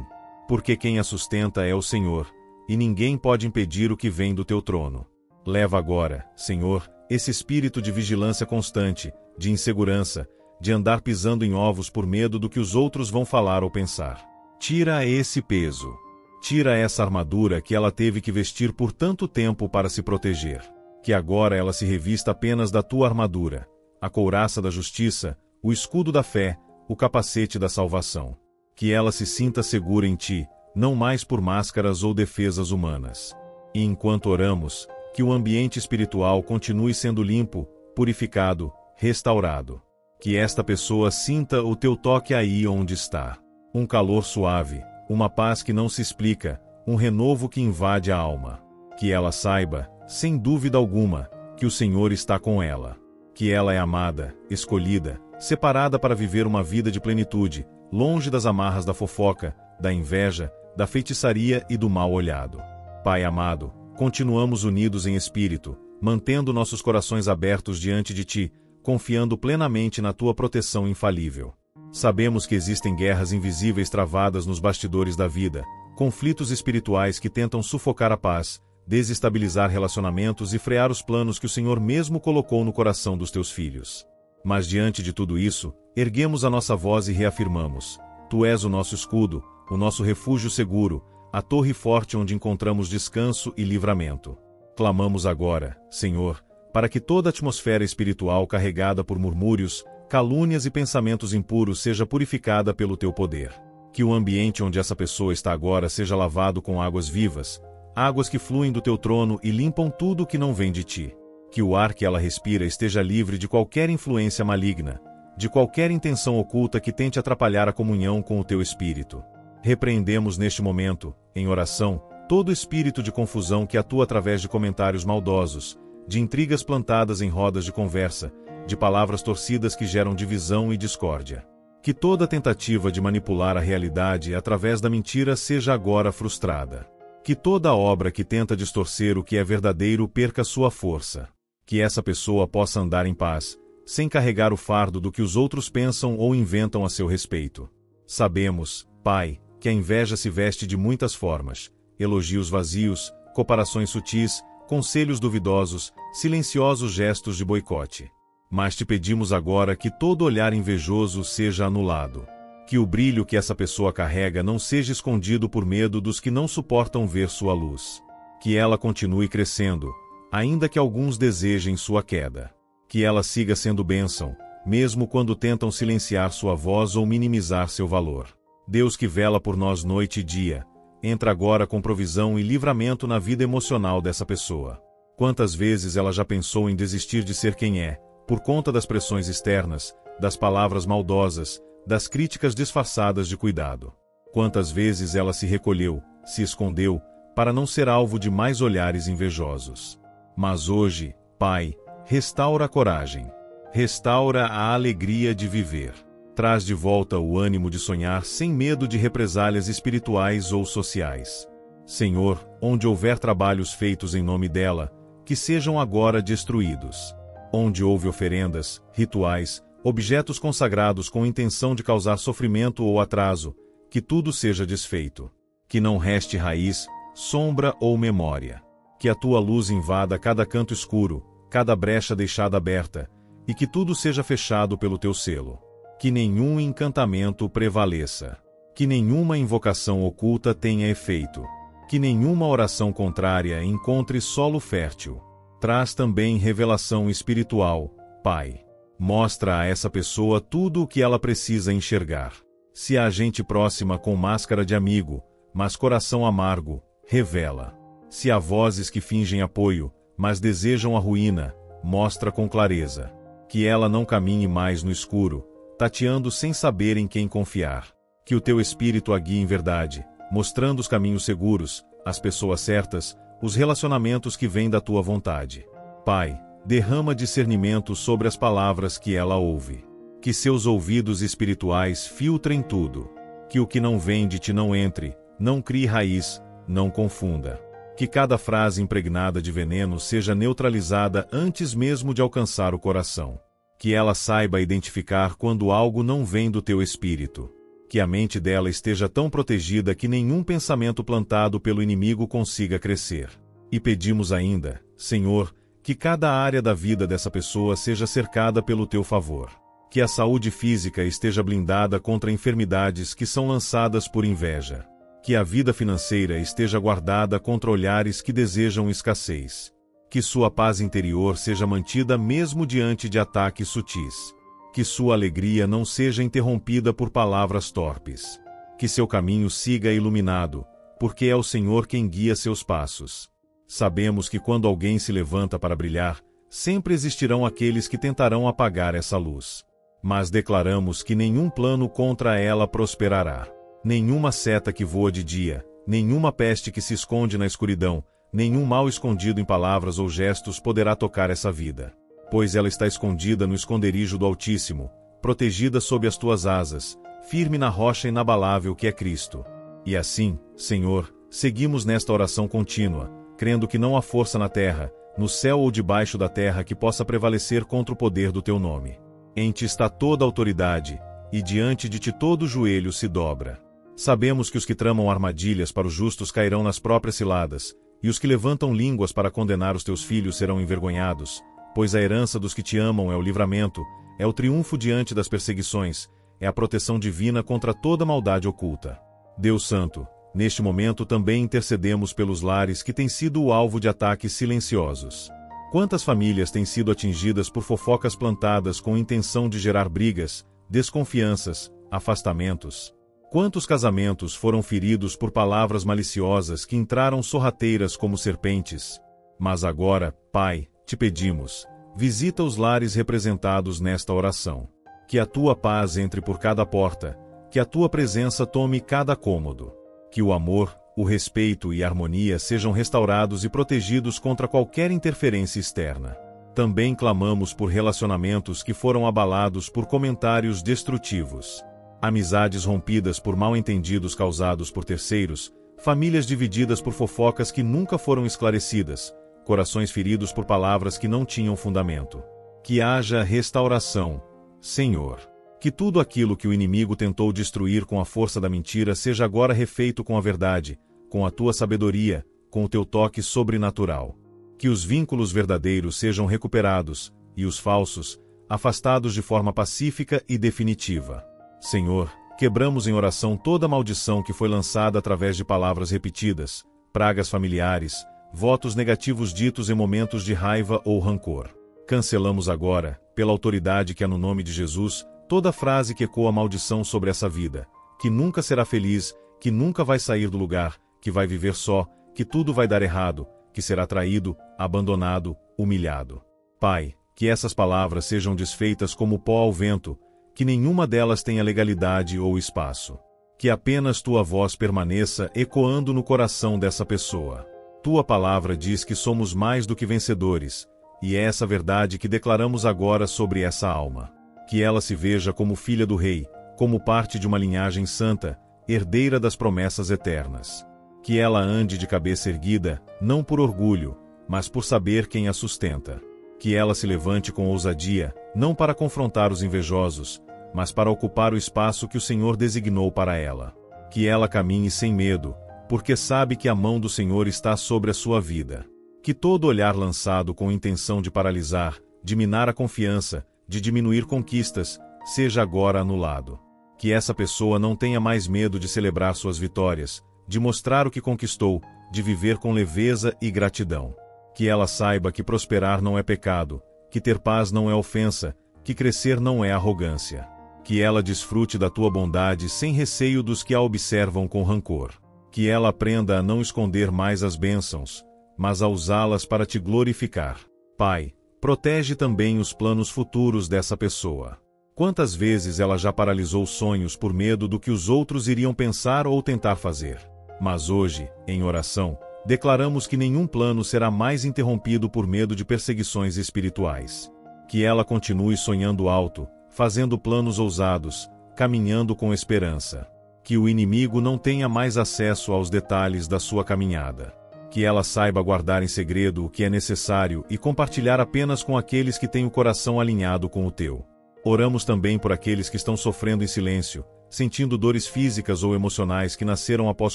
Porque quem a sustenta é o Senhor, e ninguém pode impedir o que vem do teu trono. Leva agora, Senhor, esse espírito de vigilância constante, de insegurança, de andar pisando em ovos por medo do que os outros vão falar ou pensar. Tira esse peso. Tira essa armadura que ela teve que vestir por tanto tempo para se proteger. Que agora ela se revista apenas da tua armadura, a couraça da justiça, o escudo da fé, o capacete da salvação. Que ela se sinta segura em ti, não mais por máscaras ou defesas humanas. E enquanto oramos, que o ambiente espiritual continue sendo limpo, purificado, restaurado. Que esta pessoa sinta o teu toque aí onde está. Um calor suave, uma paz que não se explica, um renovo que invade a alma. Que ela saiba, sem dúvida alguma, que o Senhor está com ela. Que ela é amada, escolhida, separada para viver uma vida de plenitude, longe das amarras da fofoca, da inveja, da feitiçaria e do mal olhado. Pai amado, continuamos unidos em espírito, mantendo nossos corações abertos diante de ti, confiando plenamente na tua proteção infalível. Sabemos que existem guerras invisíveis travadas nos bastidores da vida, conflitos espirituais que tentam sufocar a paz, desestabilizar relacionamentos e frear os planos que o Senhor mesmo colocou no coração dos teus filhos. Mas diante de tudo isso, erguemos a nossa voz e reafirmamos: Tu és o nosso escudo, o nosso refúgio seguro, a torre forte onde encontramos descanso e livramento. Clamamos agora, Senhor, para que toda a atmosfera espiritual carregada por murmúrios, calúnias e pensamentos impuros seja purificada pelo teu poder. Que o ambiente onde essa pessoa está agora seja lavado com águas vivas, águas que fluem do teu trono e limpam tudo o que não vem de ti. Que o ar que ela respira esteja livre de qualquer influência maligna, de qualquer intenção oculta que tente atrapalhar a comunhão com o teu espírito. Repreendemos neste momento, em oração, todo espírito de confusão que atua através de comentários maldosos, de intrigas plantadas em rodas de conversa, de palavras torcidas que geram divisão e discórdia. Que toda tentativa de manipular a realidade através da mentira seja agora frustrada. Que toda obra que tenta distorcer o que é verdadeiro perca sua força. Que essa pessoa possa andar em paz, sem carregar o fardo do que os outros pensam ou inventam a seu respeito. Sabemos, Pai, que a inveja se veste de muitas formas: elogios vazios, comparações sutis, conselhos duvidosos, silenciosos gestos de boicote. Mas te pedimos agora que todo olhar invejoso seja anulado. Que o brilho que essa pessoa carrega não seja escondido por medo dos que não suportam ver sua luz. Que ela continue crescendo, ainda que alguns desejem sua queda. Que ela siga sendo bênção, mesmo quando tentam silenciar sua voz ou minimizar seu valor. Deus que vela por nós noite e dia, entra agora com provisão e livramento na vida emocional dessa pessoa. Quantas vezes ela já pensou em desistir de ser quem é, por conta das pressões externas, das palavras maldosas, das críticas disfarçadas de cuidado. Quantas vezes ela se recolheu, se escondeu, para não ser alvo de mais olhares invejosos. Mas hoje, Pai, restaura a coragem. Restaura a alegria de viver. Traz de volta o ânimo de sonhar sem medo de represálias espirituais ou sociais. Senhor, onde houver trabalhos feitos em nome dela, que sejam agora destruídos. Onde houve oferendas, rituais, objetos consagrados com intenção de causar sofrimento ou atraso, que tudo seja desfeito. Que não reste raiz, sombra ou memória. Que a tua luz invada cada canto escuro, cada brecha deixada aberta, e que tudo seja fechado pelo teu selo. Que nenhum encantamento prevaleça. Que nenhuma invocação oculta tenha efeito. Que nenhuma oração contrária encontre solo fértil. Traz também revelação espiritual, Pai. Mostra a essa pessoa tudo o que ela precisa enxergar. Se há gente próxima com máscara de amigo, mas coração amargo, revela. Se há vozes que fingem apoio, mas desejam a ruína, mostra com clareza. Que ela não caminhe mais no escuro, tateando sem saber em quem confiar. Que o teu espírito a guie em verdade, mostrando os caminhos seguros, as pessoas certas, os relacionamentos que vêm da tua vontade. Pai, derrama discernimento sobre as palavras que ela ouve. Que seus ouvidos espirituais filtrem tudo. Que o que não vem de ti não entre, não crie raiz, não confunda. Que cada frase impregnada de veneno seja neutralizada antes mesmo de alcançar o coração. Que ela saiba identificar quando algo não vem do teu espírito. Que a mente dela esteja tão protegida que nenhum pensamento plantado pelo inimigo consiga crescer. E pedimos ainda, Senhor, que cada área da vida dessa pessoa seja cercada pelo teu favor. Que a saúde física esteja blindada contra enfermidades que são lançadas por inveja. Que a vida financeira esteja guardada contra olhares que desejam escassez. Que sua paz interior seja mantida mesmo diante de ataques sutis. Que sua alegria não seja interrompida por palavras torpes. Que seu caminho siga iluminado, porque é o Senhor quem guia seus passos. Sabemos que quando alguém se levanta para brilhar, sempre existirão aqueles que tentarão apagar essa luz. Mas declaramos que nenhum plano contra ela prosperará. Nenhuma seta que voa de dia, nenhuma peste que se esconde na escuridão, nenhum mal escondido em palavras ou gestos poderá tocar essa vida. Pois ela está escondida no esconderijo do Altíssimo, protegida sob as tuas asas, firme na rocha inabalável que é Cristo. E assim, Senhor, seguimos nesta oração contínua, crendo que não há força na terra, no céu ou debaixo da terra que possa prevalecer contra o poder do teu nome. Em ti está toda a autoridade, e diante de ti todo o joelho se dobra. Sabemos que os que tramam armadilhas para os justos cairão nas próprias ciladas, e os que levantam línguas para condenar os teus filhos serão envergonhados, pois a herança dos que te amam é o livramento, é o triunfo diante das perseguições, é a proteção divina contra toda maldade oculta. Deus Santo, neste momento também intercedemos pelos lares que têm sido o alvo de ataques silenciosos. Quantas famílias têm sido atingidas por fofocas plantadas com intenção de gerar brigas, desconfianças, afastamentos? Quantos casamentos foram feridos por palavras maliciosas que entraram sorrateiras como serpentes? Mas agora, Pai, te pedimos, visita os lares representados nesta oração. Que a tua paz entre por cada porta, que a tua presença tome cada cômodo. Que o amor, o respeito e a harmonia sejam restaurados e protegidos contra qualquer interferência externa. Também clamamos por relacionamentos que foram abalados por comentários destrutivos. Amizades rompidas por mal-entendidos causados por terceiros, famílias divididas por fofocas que nunca foram esclarecidas, corações feridos por palavras que não tinham fundamento. Que haja restauração, Senhor. Que tudo aquilo que o inimigo tentou destruir com a força da mentira seja agora refeito com a verdade, com a tua sabedoria, com o teu toque sobrenatural. Que os vínculos verdadeiros sejam recuperados, e os falsos, afastados de forma pacífica e definitiva. Senhor, quebramos em oração toda maldição que foi lançada através de palavras repetidas, pragas familiares, votos negativos ditos em momentos de raiva ou rancor. Cancelamos agora, pela autoridade que há no nome de Jesus, toda frase que ecoa maldição sobre essa vida, que nunca será feliz, que nunca vai sair do lugar, que vai viver só, que tudo vai dar errado, que será traído, abandonado, humilhado. Pai, que essas palavras sejam desfeitas como pó ao vento, que nenhuma delas tenha legalidade ou espaço. Que apenas tua voz permaneça ecoando no coração dessa pessoa. Tua palavra diz que somos mais do que vencedores, e é essa verdade que declaramos agora sobre essa alma. Que ela se veja como filha do Rei, como parte de uma linhagem santa, herdeira das promessas eternas. Que ela ande de cabeça erguida, não por orgulho, mas por saber quem a sustenta. Que ela se levante com ousadia, não para confrontar os invejosos, mas para ocupar o espaço que o Senhor designou para ela. Que ela caminhe sem medo, porque sabe que a mão do Senhor está sobre a sua vida. Que todo olhar lançado com intenção de paralisar, de minar a confiança, de diminuir conquistas, seja agora anulado. Que essa pessoa não tenha mais medo de celebrar suas vitórias, de mostrar o que conquistou, de viver com leveza e gratidão. Que ela saiba que prosperar não é pecado, que ter paz não é ofensa, que crescer não é arrogância. Que ela desfrute da tua bondade sem receio dos que a observam com rancor. Que ela aprenda a não esconder mais as bênçãos, mas a usá-las para te glorificar. Pai, protege também os planos futuros dessa pessoa. Quantas vezes ela já paralisou sonhos por medo do que os outros iriam pensar ou tentar fazer. Mas hoje, em oração, declaramos que nenhum plano será mais interrompido por medo de perseguições espirituais. Que ela continue sonhando alto, fazendo planos ousados, caminhando com esperança. Que o inimigo não tenha mais acesso aos detalhes da sua caminhada. Que ela saiba guardar em segredo o que é necessário e compartilhar apenas com aqueles que têm o coração alinhado com o teu. Oramos também por aqueles que estão sofrendo em silêncio, sentindo dores físicas ou emocionais que nasceram após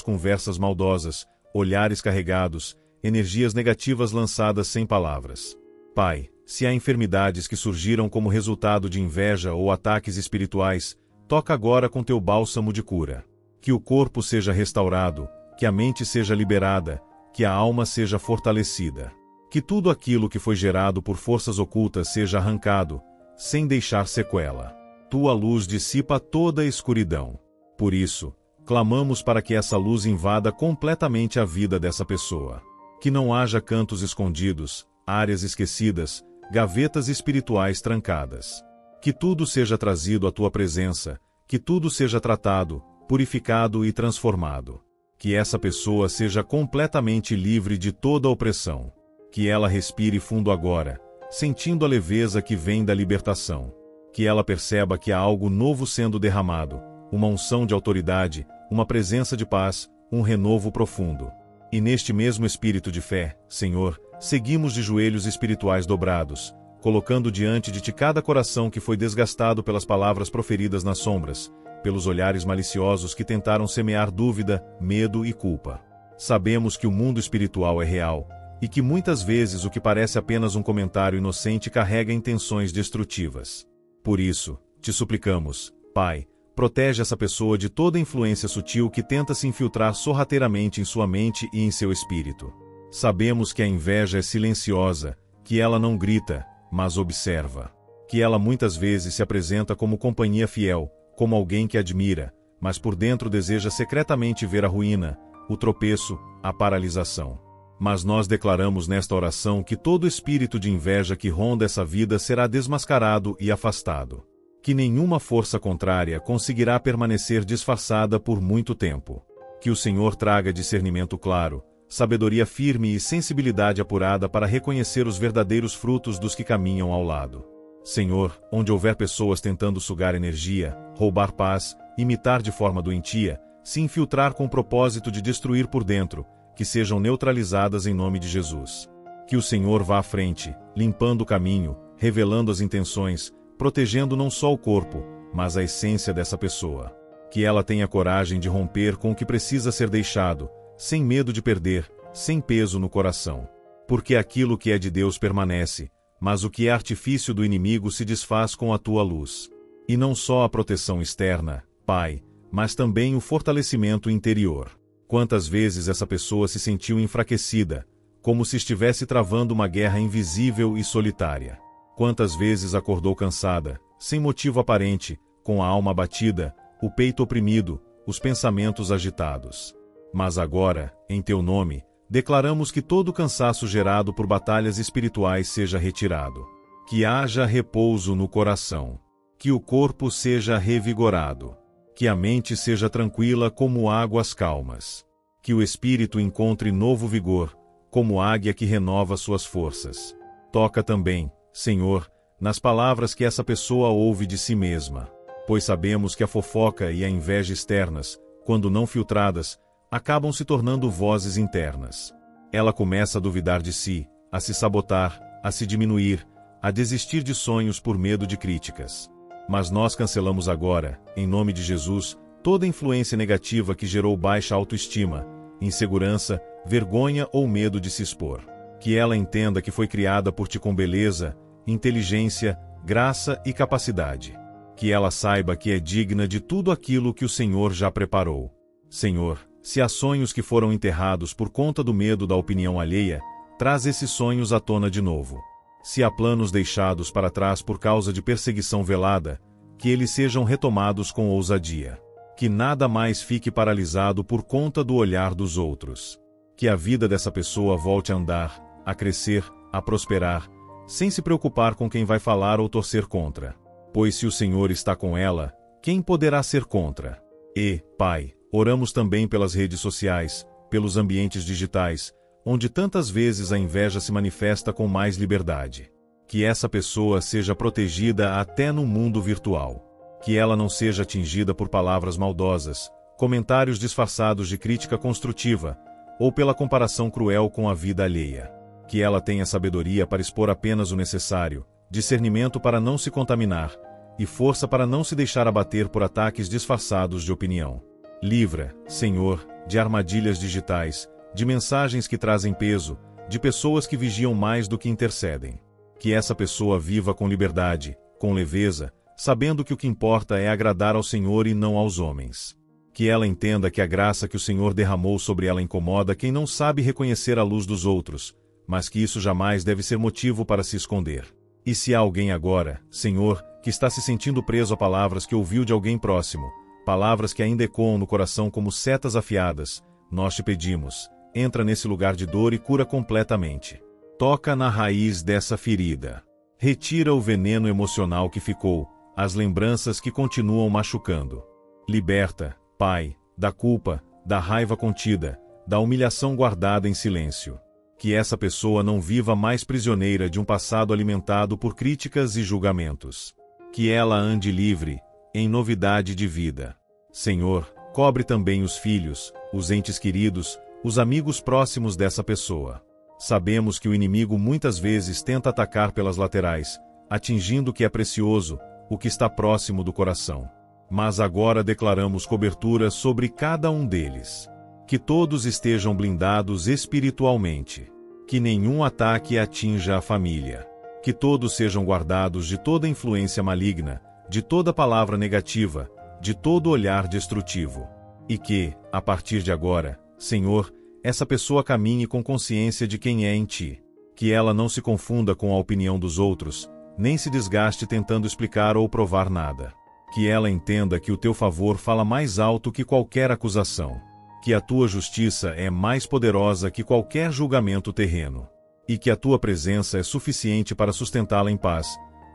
conversas maldosas, olhares carregados, energias negativas lançadas sem palavras. Pai, se há enfermidades que surgiram como resultado de inveja ou ataques espirituais, toca agora com teu bálsamo de cura. Que o corpo seja restaurado, que a mente seja liberada, que a alma seja fortalecida. Que tudo aquilo que foi gerado por forças ocultas seja arrancado, sem deixar sequela. Tua luz dissipa toda a escuridão. Por isso, clamamos para que essa luz invada completamente a vida dessa pessoa. Que não haja cantos escondidos, áreas esquecidas, gavetas espirituais trancadas. Que tudo seja trazido à tua presença, que tudo seja tratado, purificado e transformado. Que essa pessoa seja completamente livre de toda opressão. Que ela respire fundo agora, sentindo a leveza que vem da libertação. Que ela perceba que há algo novo sendo derramado, uma unção de autoridade, uma presença de paz, um renovo profundo. E neste mesmo espírito de fé, Senhor, seguimos de joelhos espirituais dobrados, colocando diante de ti cada coração que foi desgastado pelas palavras proferidas nas sombras, pelos olhares maliciosos que tentaram semear dúvida, medo e culpa. Sabemos que o mundo espiritual é real, e que muitas vezes o que parece apenas um comentário inocente carrega intenções destrutivas. Por isso, te suplicamos, Pai, protege essa pessoa de toda influência sutil que tenta se infiltrar sorrateiramente em sua mente e em seu espírito. Sabemos que a inveja é silenciosa, que ela não grita, mas observa. Que ela muitas vezes se apresenta como companhia fiel, como alguém que admira, mas por dentro deseja secretamente ver a ruína, o tropeço, a paralisação. Mas nós declaramos nesta oração que todo espírito de inveja que ronda essa vida será desmascarado e afastado. Que nenhuma força contrária conseguirá permanecer disfarçada por muito tempo. Que o Senhor traga discernimento claro, sabedoria firme e sensibilidade apurada para reconhecer os verdadeiros frutos dos que caminham ao lado. Senhor, onde houver pessoas tentando sugar energia, roubar paz, imitar de forma doentia, se infiltrar com o propósito de destruir por dentro, que sejam neutralizadas em nome de Jesus. Que o Senhor vá à frente, limpando o caminho, revelando as intenções, protegendo não só o corpo, mas a essência dessa pessoa. Que ela tenha coragem de romper com o que precisa ser deixado, sem medo de perder, sem peso no coração. Porque aquilo que é de Deus permanece, mas o que é artifício do inimigo se desfaz com a tua luz. E não só a proteção externa, Pai, mas também o fortalecimento interior. Quantas vezes essa pessoa se sentiu enfraquecida, como se estivesse travando uma guerra invisível e solitária. Quantas vezes acordou cansada, sem motivo aparente, com a alma abatida, o peito oprimido, os pensamentos agitados. Mas agora, em teu nome, declaramos que todo o cansaço gerado por batalhas espirituais seja retirado. Que haja repouso no coração. Que o corpo seja revigorado. Que a mente seja tranquila como águas calmas. Que o espírito encontre novo vigor, como águia que renova suas forças. Toca também, Senhor, nas palavras que essa pessoa ouve de si mesma. Pois sabemos que a fofoca e a inveja externas, quando não filtradas, acabam se tornando vozes internas. Ela começa a duvidar de si, a se sabotar, a se diminuir, a desistir de sonhos por medo de críticas. Mas nós cancelamos agora, em nome de Jesus, toda influência negativa que gerou baixa autoestima, insegurança, vergonha ou medo de se expor. Que ela entenda que foi criada por ti com beleza, inteligência, graça e capacidade. Que ela saiba que é digna de tudo aquilo que o Senhor já preparou. Senhor, se há sonhos que foram enterrados por conta do medo da opinião alheia, traz esses sonhos à tona de novo. Se há planos deixados para trás por causa de perseguição velada, que eles sejam retomados com ousadia. Que nada mais fique paralisado por conta do olhar dos outros. Que a vida dessa pessoa volte a andar, a crescer, a prosperar, sem se preocupar com quem vai falar ou torcer contra. Pois se o Senhor está com ela, quem poderá ser contra? E, Pai, oramos também pelas redes sociais, pelos ambientes digitais, onde tantas vezes a inveja se manifesta com mais liberdade. Que essa pessoa seja protegida até no mundo virtual. Que ela não seja atingida por palavras maldosas, comentários disfarçados de crítica construtiva, ou pela comparação cruel com a vida alheia. Que ela tenha sabedoria para expor apenas o necessário, discernimento para não se contaminar, e força para não se deixar abater por ataques disfarçados de opinião. Livra, Senhor, de armadilhas digitais, de mensagens que trazem peso, de pessoas que vigiam mais do que intercedem. Que essa pessoa viva com liberdade, com leveza, sabendo que o que importa é agradar ao Senhor e não aos homens. Que ela entenda que a graça que o Senhor derramou sobre ela incomoda quem não sabe reconhecer a luz dos outros, mas que isso jamais deve ser motivo para se esconder. E se há alguém agora, Senhor, que está se sentindo preso a palavras que ouviu de alguém próximo, palavras que ainda ecoam no coração como setas afiadas, nós te pedimos, entra nesse lugar de dor e cura completamente. Toca na raiz dessa ferida. Retira o veneno emocional que ficou, as lembranças que continuam machucando. Liberta, Pai, da culpa, da raiva contida, da humilhação guardada em silêncio. Que essa pessoa não viva mais prisioneira de um passado alimentado por críticas e julgamentos. Que ela ande livre, em novidade de vida. Senhor, cobre também os filhos, os entes queridos, os amigos próximos dessa pessoa. Sabemos que o inimigo muitas vezes tenta atacar pelas laterais, atingindo o que é precioso, o que está próximo do coração. Mas agora declaramos cobertura sobre cada um deles. Que todos estejam blindados espiritualmente. Que nenhum ataque atinja a família. Que todos sejam guardados de toda influência maligna, de toda palavra negativa, de todo olhar destrutivo. E que, a partir de agora, Senhor, essa pessoa caminhe com consciência de quem é em Ti. Que ela não se confunda com a opinião dos outros, nem se desgaste tentando explicar ou provar nada. Que ela entenda que o Teu favor fala mais alto que qualquer acusação. Que a Tua justiça é mais poderosa que qualquer julgamento terreno. E que a Tua presença é suficiente para sustentá-la em paz,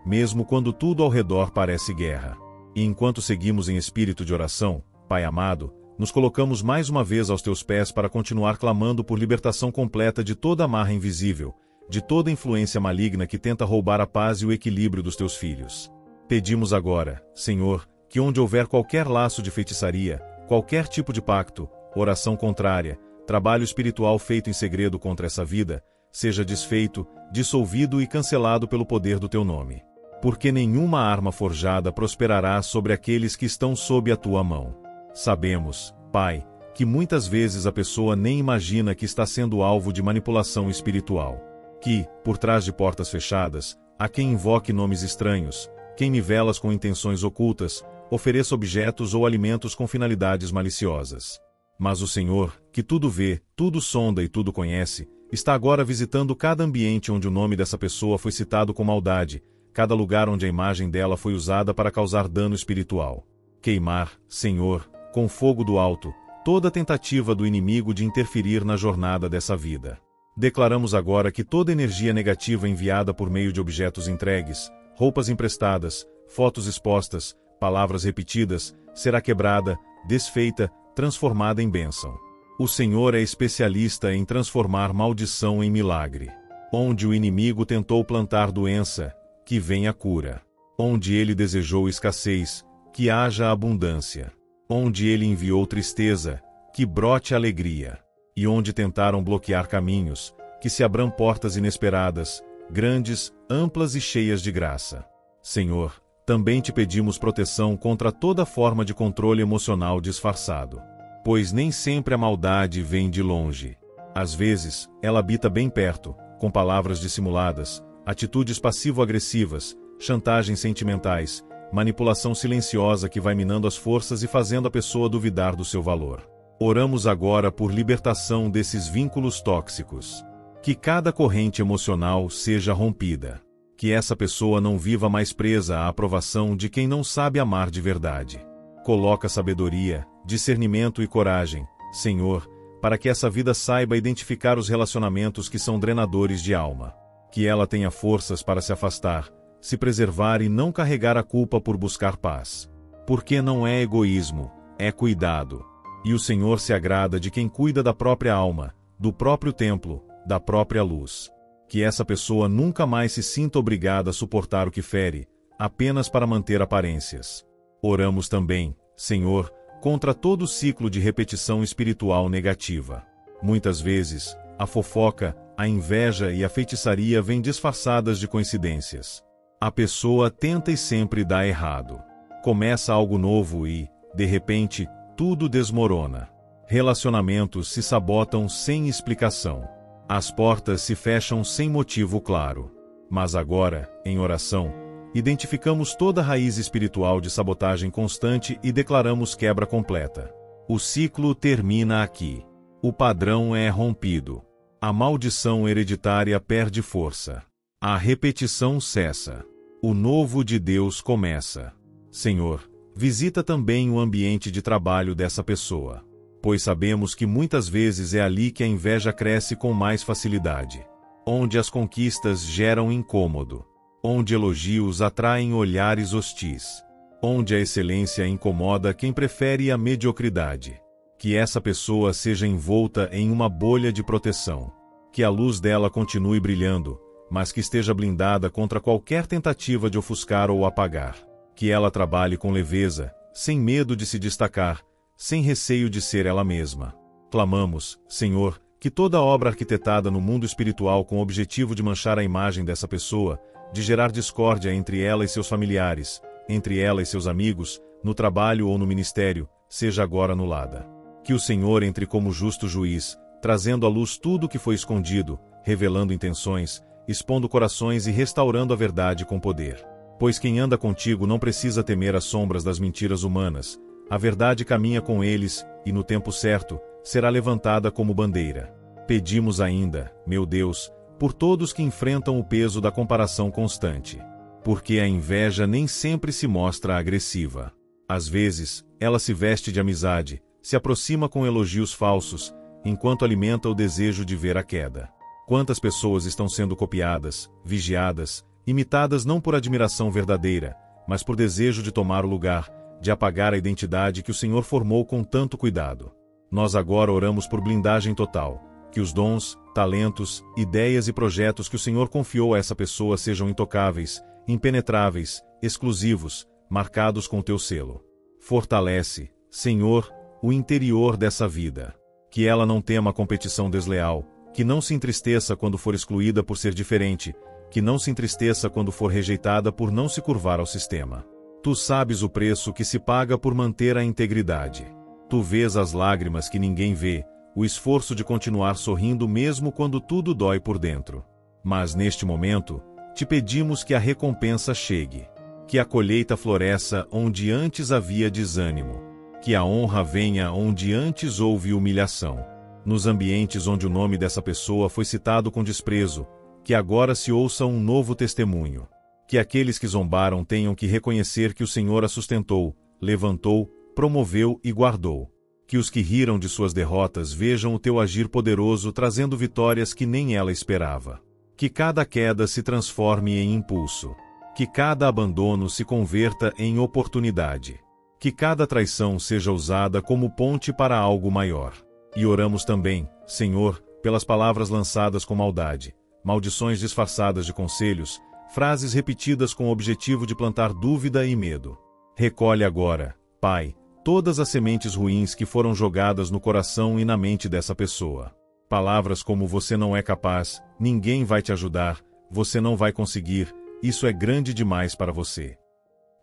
mesmo quando tudo ao redor parece guerra. E enquanto seguimos em espírito de oração, Pai amado, nos colocamos mais uma vez aos Teus pés para continuar clamando por libertação completa de toda amarra invisível, de toda influência maligna que tenta roubar a paz e o equilíbrio dos Teus filhos. Pedimos agora, Senhor, que onde houver qualquer laço de feitiçaria, qualquer tipo de pacto, oração contrária, trabalho espiritual feito em segredo contra essa vida, seja desfeito, dissolvido e cancelado pelo poder do Teu nome. Porque nenhuma arma forjada prosperará sobre aqueles que estão sob a Tua mão. Sabemos, Pai, que muitas vezes a pessoa nem imagina que está sendo alvo de manipulação espiritual. Que, por trás de portas fechadas, há quem invoque nomes estranhos, quem nivelas com intenções ocultas, ofereça objetos ou alimentos com finalidades maliciosas. Mas o Senhor, que tudo vê, tudo sonda e tudo conhece, está agora visitando cada ambiente onde o nome dessa pessoa foi citado com maldade, cada lugar onde a imagem dela foi usada para causar dano espiritual. Queimar, Senhor, com fogo do alto, toda tentativa do inimigo de interferir na jornada dessa vida. Declaramos agora que toda energia negativa enviada por meio de objetos entregues, roupas emprestadas, fotos expostas, palavras repetidas, será quebrada, desfeita, transformada em bênção. O Senhor é especialista em transformar maldição em milagre. Onde o inimigo tentou plantar doença, que venha cura. Onde ele desejou escassez, que haja abundância. Onde ele enviou tristeza, que brote alegria. E onde tentaram bloquear caminhos, que se abram portas inesperadas, grandes, amplas e cheias de graça. Senhor, também te pedimos proteção contra toda forma de controle emocional disfarçado. Pois nem sempre a maldade vem de longe. Às vezes, ela habita bem perto, com palavras dissimuladas, atitudes passivo-agressivas, chantagens sentimentais, manipulação silenciosa que vai minando as forças e fazendo a pessoa duvidar do seu valor. Oramos agora por libertação desses vínculos tóxicos. Que cada corrente emocional seja rompida. Que essa pessoa não viva mais presa à aprovação de quem não sabe amar de verdade. Coloca sabedoria, discernimento e coragem, Senhor, para que essa vida saiba identificar os relacionamentos que são drenadores de alma. Que ela tenha forças para se afastar, se preservar e não carregar a culpa por buscar paz. Porque não é egoísmo, é cuidado. E o Senhor se agrada de quem cuida da própria alma, do próprio templo, da própria luz. Que essa pessoa nunca mais se sinta obrigada a suportar o que fere, apenas para manter aparências. Oramos também, Senhor, contra todo ciclo de repetição espiritual negativa. Muitas vezes, a fofoca, a inveja e a feitiçaria vêm disfarçadas de coincidências. A pessoa tenta e sempre dá errado. Começa algo novo e, de repente, tudo desmorona. Relacionamentos se sabotam sem explicação. As portas se fecham sem motivo claro. Mas agora, em oração, identificamos toda a raiz espiritual de sabotagem constante e declaramos quebra completa. O ciclo termina aqui. O padrão é rompido. A maldição hereditária perde força. A repetição cessa. O novo de Deus começa. Senhor, visita também o ambiente de trabalho dessa pessoa. Pois sabemos que muitas vezes é ali que a inveja cresce com mais facilidade. Onde as conquistas geram incômodo. Onde elogios atraem olhares hostis. Onde a excelência incomoda quem prefere a mediocridade. Que essa pessoa seja envolta em uma bolha de proteção. Que a luz dela continue brilhando, mas que esteja blindada contra qualquer tentativa de ofuscar ou apagar. Que ela trabalhe com leveza, sem medo de se destacar, sem receio de ser ela mesma. Clamamos, Senhor, que toda obra arquitetada no mundo espiritual com o objetivo de manchar a imagem dessa pessoa, de gerar discórdia entre ela e seus familiares, entre ela e seus amigos, no trabalho ou no ministério, seja agora anulada. Que o Senhor entre como justo juiz, trazendo à luz tudo o que foi escondido, revelando intenções, expondo corações e restaurando a verdade com poder. Pois quem anda contigo não precisa temer as sombras das mentiras humanas. A verdade caminha com eles, e no tempo certo, será levantada como bandeira. Pedimos ainda, meu Deus, por todos que enfrentam o peso da comparação constante. Porque a inveja nem sempre se mostra agressiva. Às vezes, ela se veste de amizade, se aproxima com elogios falsos, enquanto alimenta o desejo de ver a queda. Quantas pessoas estão sendo copiadas, vigiadas, imitadas não por admiração verdadeira, mas por desejo de tomar o lugar, de apagar a identidade que o Senhor formou com tanto cuidado. Nós agora oramos por blindagem total, que os dons, talentos, ideias e projetos que o Senhor confiou a essa pessoa sejam intocáveis, impenetráveis, exclusivos, marcados com teu selo. Fortalece, Senhor, o interior dessa vida. Que ela não tema a competição desleal, que não se entristeça quando for excluída por ser diferente, que não se entristeça quando for rejeitada por não se curvar ao sistema. Tu sabes o preço que se paga por manter a integridade. Tu vês as lágrimas que ninguém vê, o esforço de continuar sorrindo mesmo quando tudo dói por dentro. Mas neste momento, te pedimos que a recompensa chegue. Que a colheita floresça onde antes havia desânimo. Que a honra venha onde antes houve humilhação. Nos ambientes onde o nome dessa pessoa foi citado com desprezo, que agora se ouça um novo testemunho. Que aqueles que zombaram tenham que reconhecer que o Senhor a sustentou, levantou, promoveu e guardou. Que os que riram de suas derrotas vejam o teu agir poderoso trazendo vitórias que nem ela esperava. Que cada queda se transforme em impulso. Que cada abandono se converta em oportunidade. Que cada traição seja usada como ponte para algo maior. E oramos também, Senhor, pelas palavras lançadas com maldade, maldições disfarçadas de conselhos, frases repetidas com o objetivo de plantar dúvida e medo. Recolhe agora, Pai, todas as sementes ruins que foram jogadas no coração e na mente dessa pessoa. Palavras como você não é capaz, ninguém vai te ajudar, você não vai conseguir, isso é grande demais para você.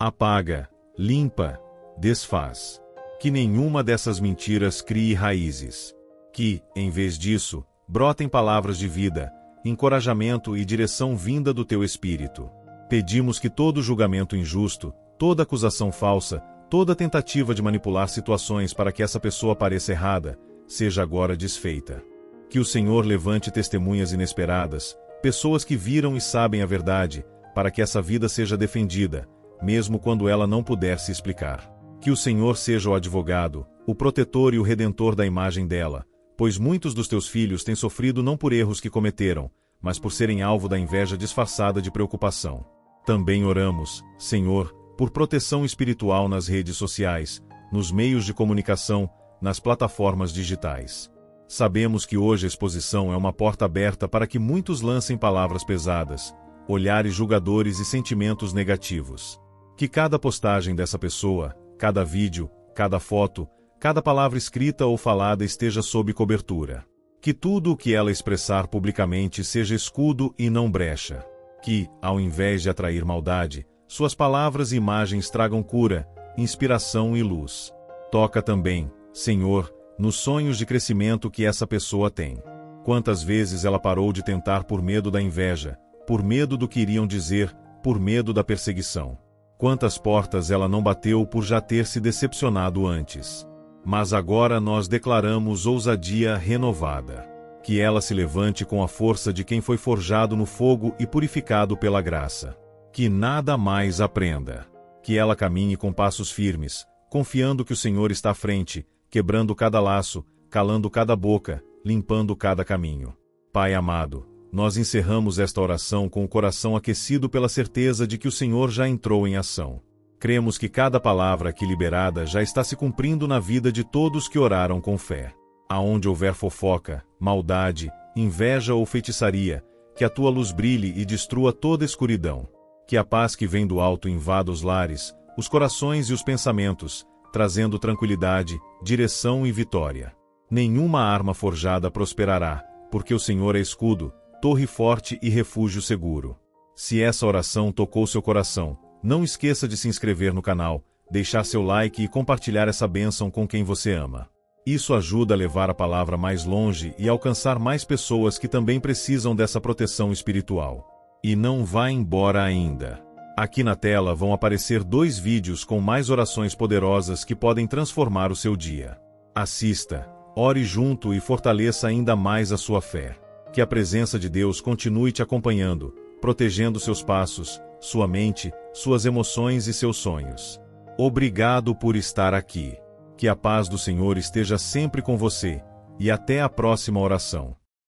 Apaga, limpa, desfaz. Que nenhuma dessas mentiras crie raízes. Que, em vez disso, brotem palavras de vida, encorajamento e direção vinda do teu Espírito. Pedimos que todo julgamento injusto, toda acusação falsa, toda tentativa de manipular situações para que essa pessoa pareça errada, seja agora desfeita. Que o Senhor levante testemunhas inesperadas, pessoas que viram e sabem a verdade, para que essa vida seja defendida, mesmo quando ela não puder se explicar. Que o Senhor seja o advogado, o protetor e o redentor da imagem dela, pois muitos dos teus filhos têm sofrido não por erros que cometeram, mas por serem alvo da inveja disfarçada de preocupação. Também oramos, Senhor, por proteção espiritual nas redes sociais, nos meios de comunicação, nas plataformas digitais. Sabemos que hoje a exposição é uma porta aberta para que muitos lancem palavras pesadas, olhares julgadores e sentimentos negativos. Que cada postagem dessa pessoa, cada vídeo, cada foto, cada palavra escrita ou falada esteja sob cobertura. Que tudo o que ela expressar publicamente seja escudo e não brecha. Que, ao invés de atrair maldade, suas palavras e imagens tragam cura, inspiração e luz. Toca também, Senhor, nos sonhos de crescimento que essa pessoa tem. Quantas vezes ela parou de tentar por medo da inveja, por medo do que iriam dizer, por medo da perseguição. Quantas portas ela não bateu por já ter se decepcionado antes. Mas agora nós declaramos ousadia renovada. Que ela se levante com a força de quem foi forjado no fogo e purificado pela graça. Que nada mais aprenda. Que ela caminhe com passos firmes, confiando que o Senhor está à frente, quebrando cada laço, calando cada boca, limpando cada caminho. Pai amado, nós encerramos esta oração com o coração aquecido pela certeza de que o Senhor já entrou em ação. Cremos que cada palavra aqui liberada já está se cumprindo na vida de todos que oraram com fé. Aonde houver fofoca, maldade, inveja ou feitiçaria, que a tua luz brilhe e destrua toda escuridão. Que a paz que vem do alto invada os lares, os corações e os pensamentos, trazendo tranquilidade, direção e vitória. Nenhuma arma forjada prosperará, porque o Senhor é escudo, torre forte e refúgio seguro. Se essa oração tocou seu coração, não esqueça de se inscrever no canal, deixar seu like e compartilhar essa bênção com quem você ama. Isso ajuda a levar a palavra mais longe e alcançar mais pessoas que também precisam dessa proteção espiritual. E não vá embora ainda. Aqui na tela vão aparecer 2 vídeos com mais orações poderosas que podem transformar o seu dia. Assista, ore junto e fortaleça ainda mais a sua fé. Que a presença de Deus continue te acompanhando, protegendo seus passos, sua mente, suas emoções e seus sonhos. Obrigado por estar aqui. Que a paz do Senhor esteja sempre com você, e até a próxima oração.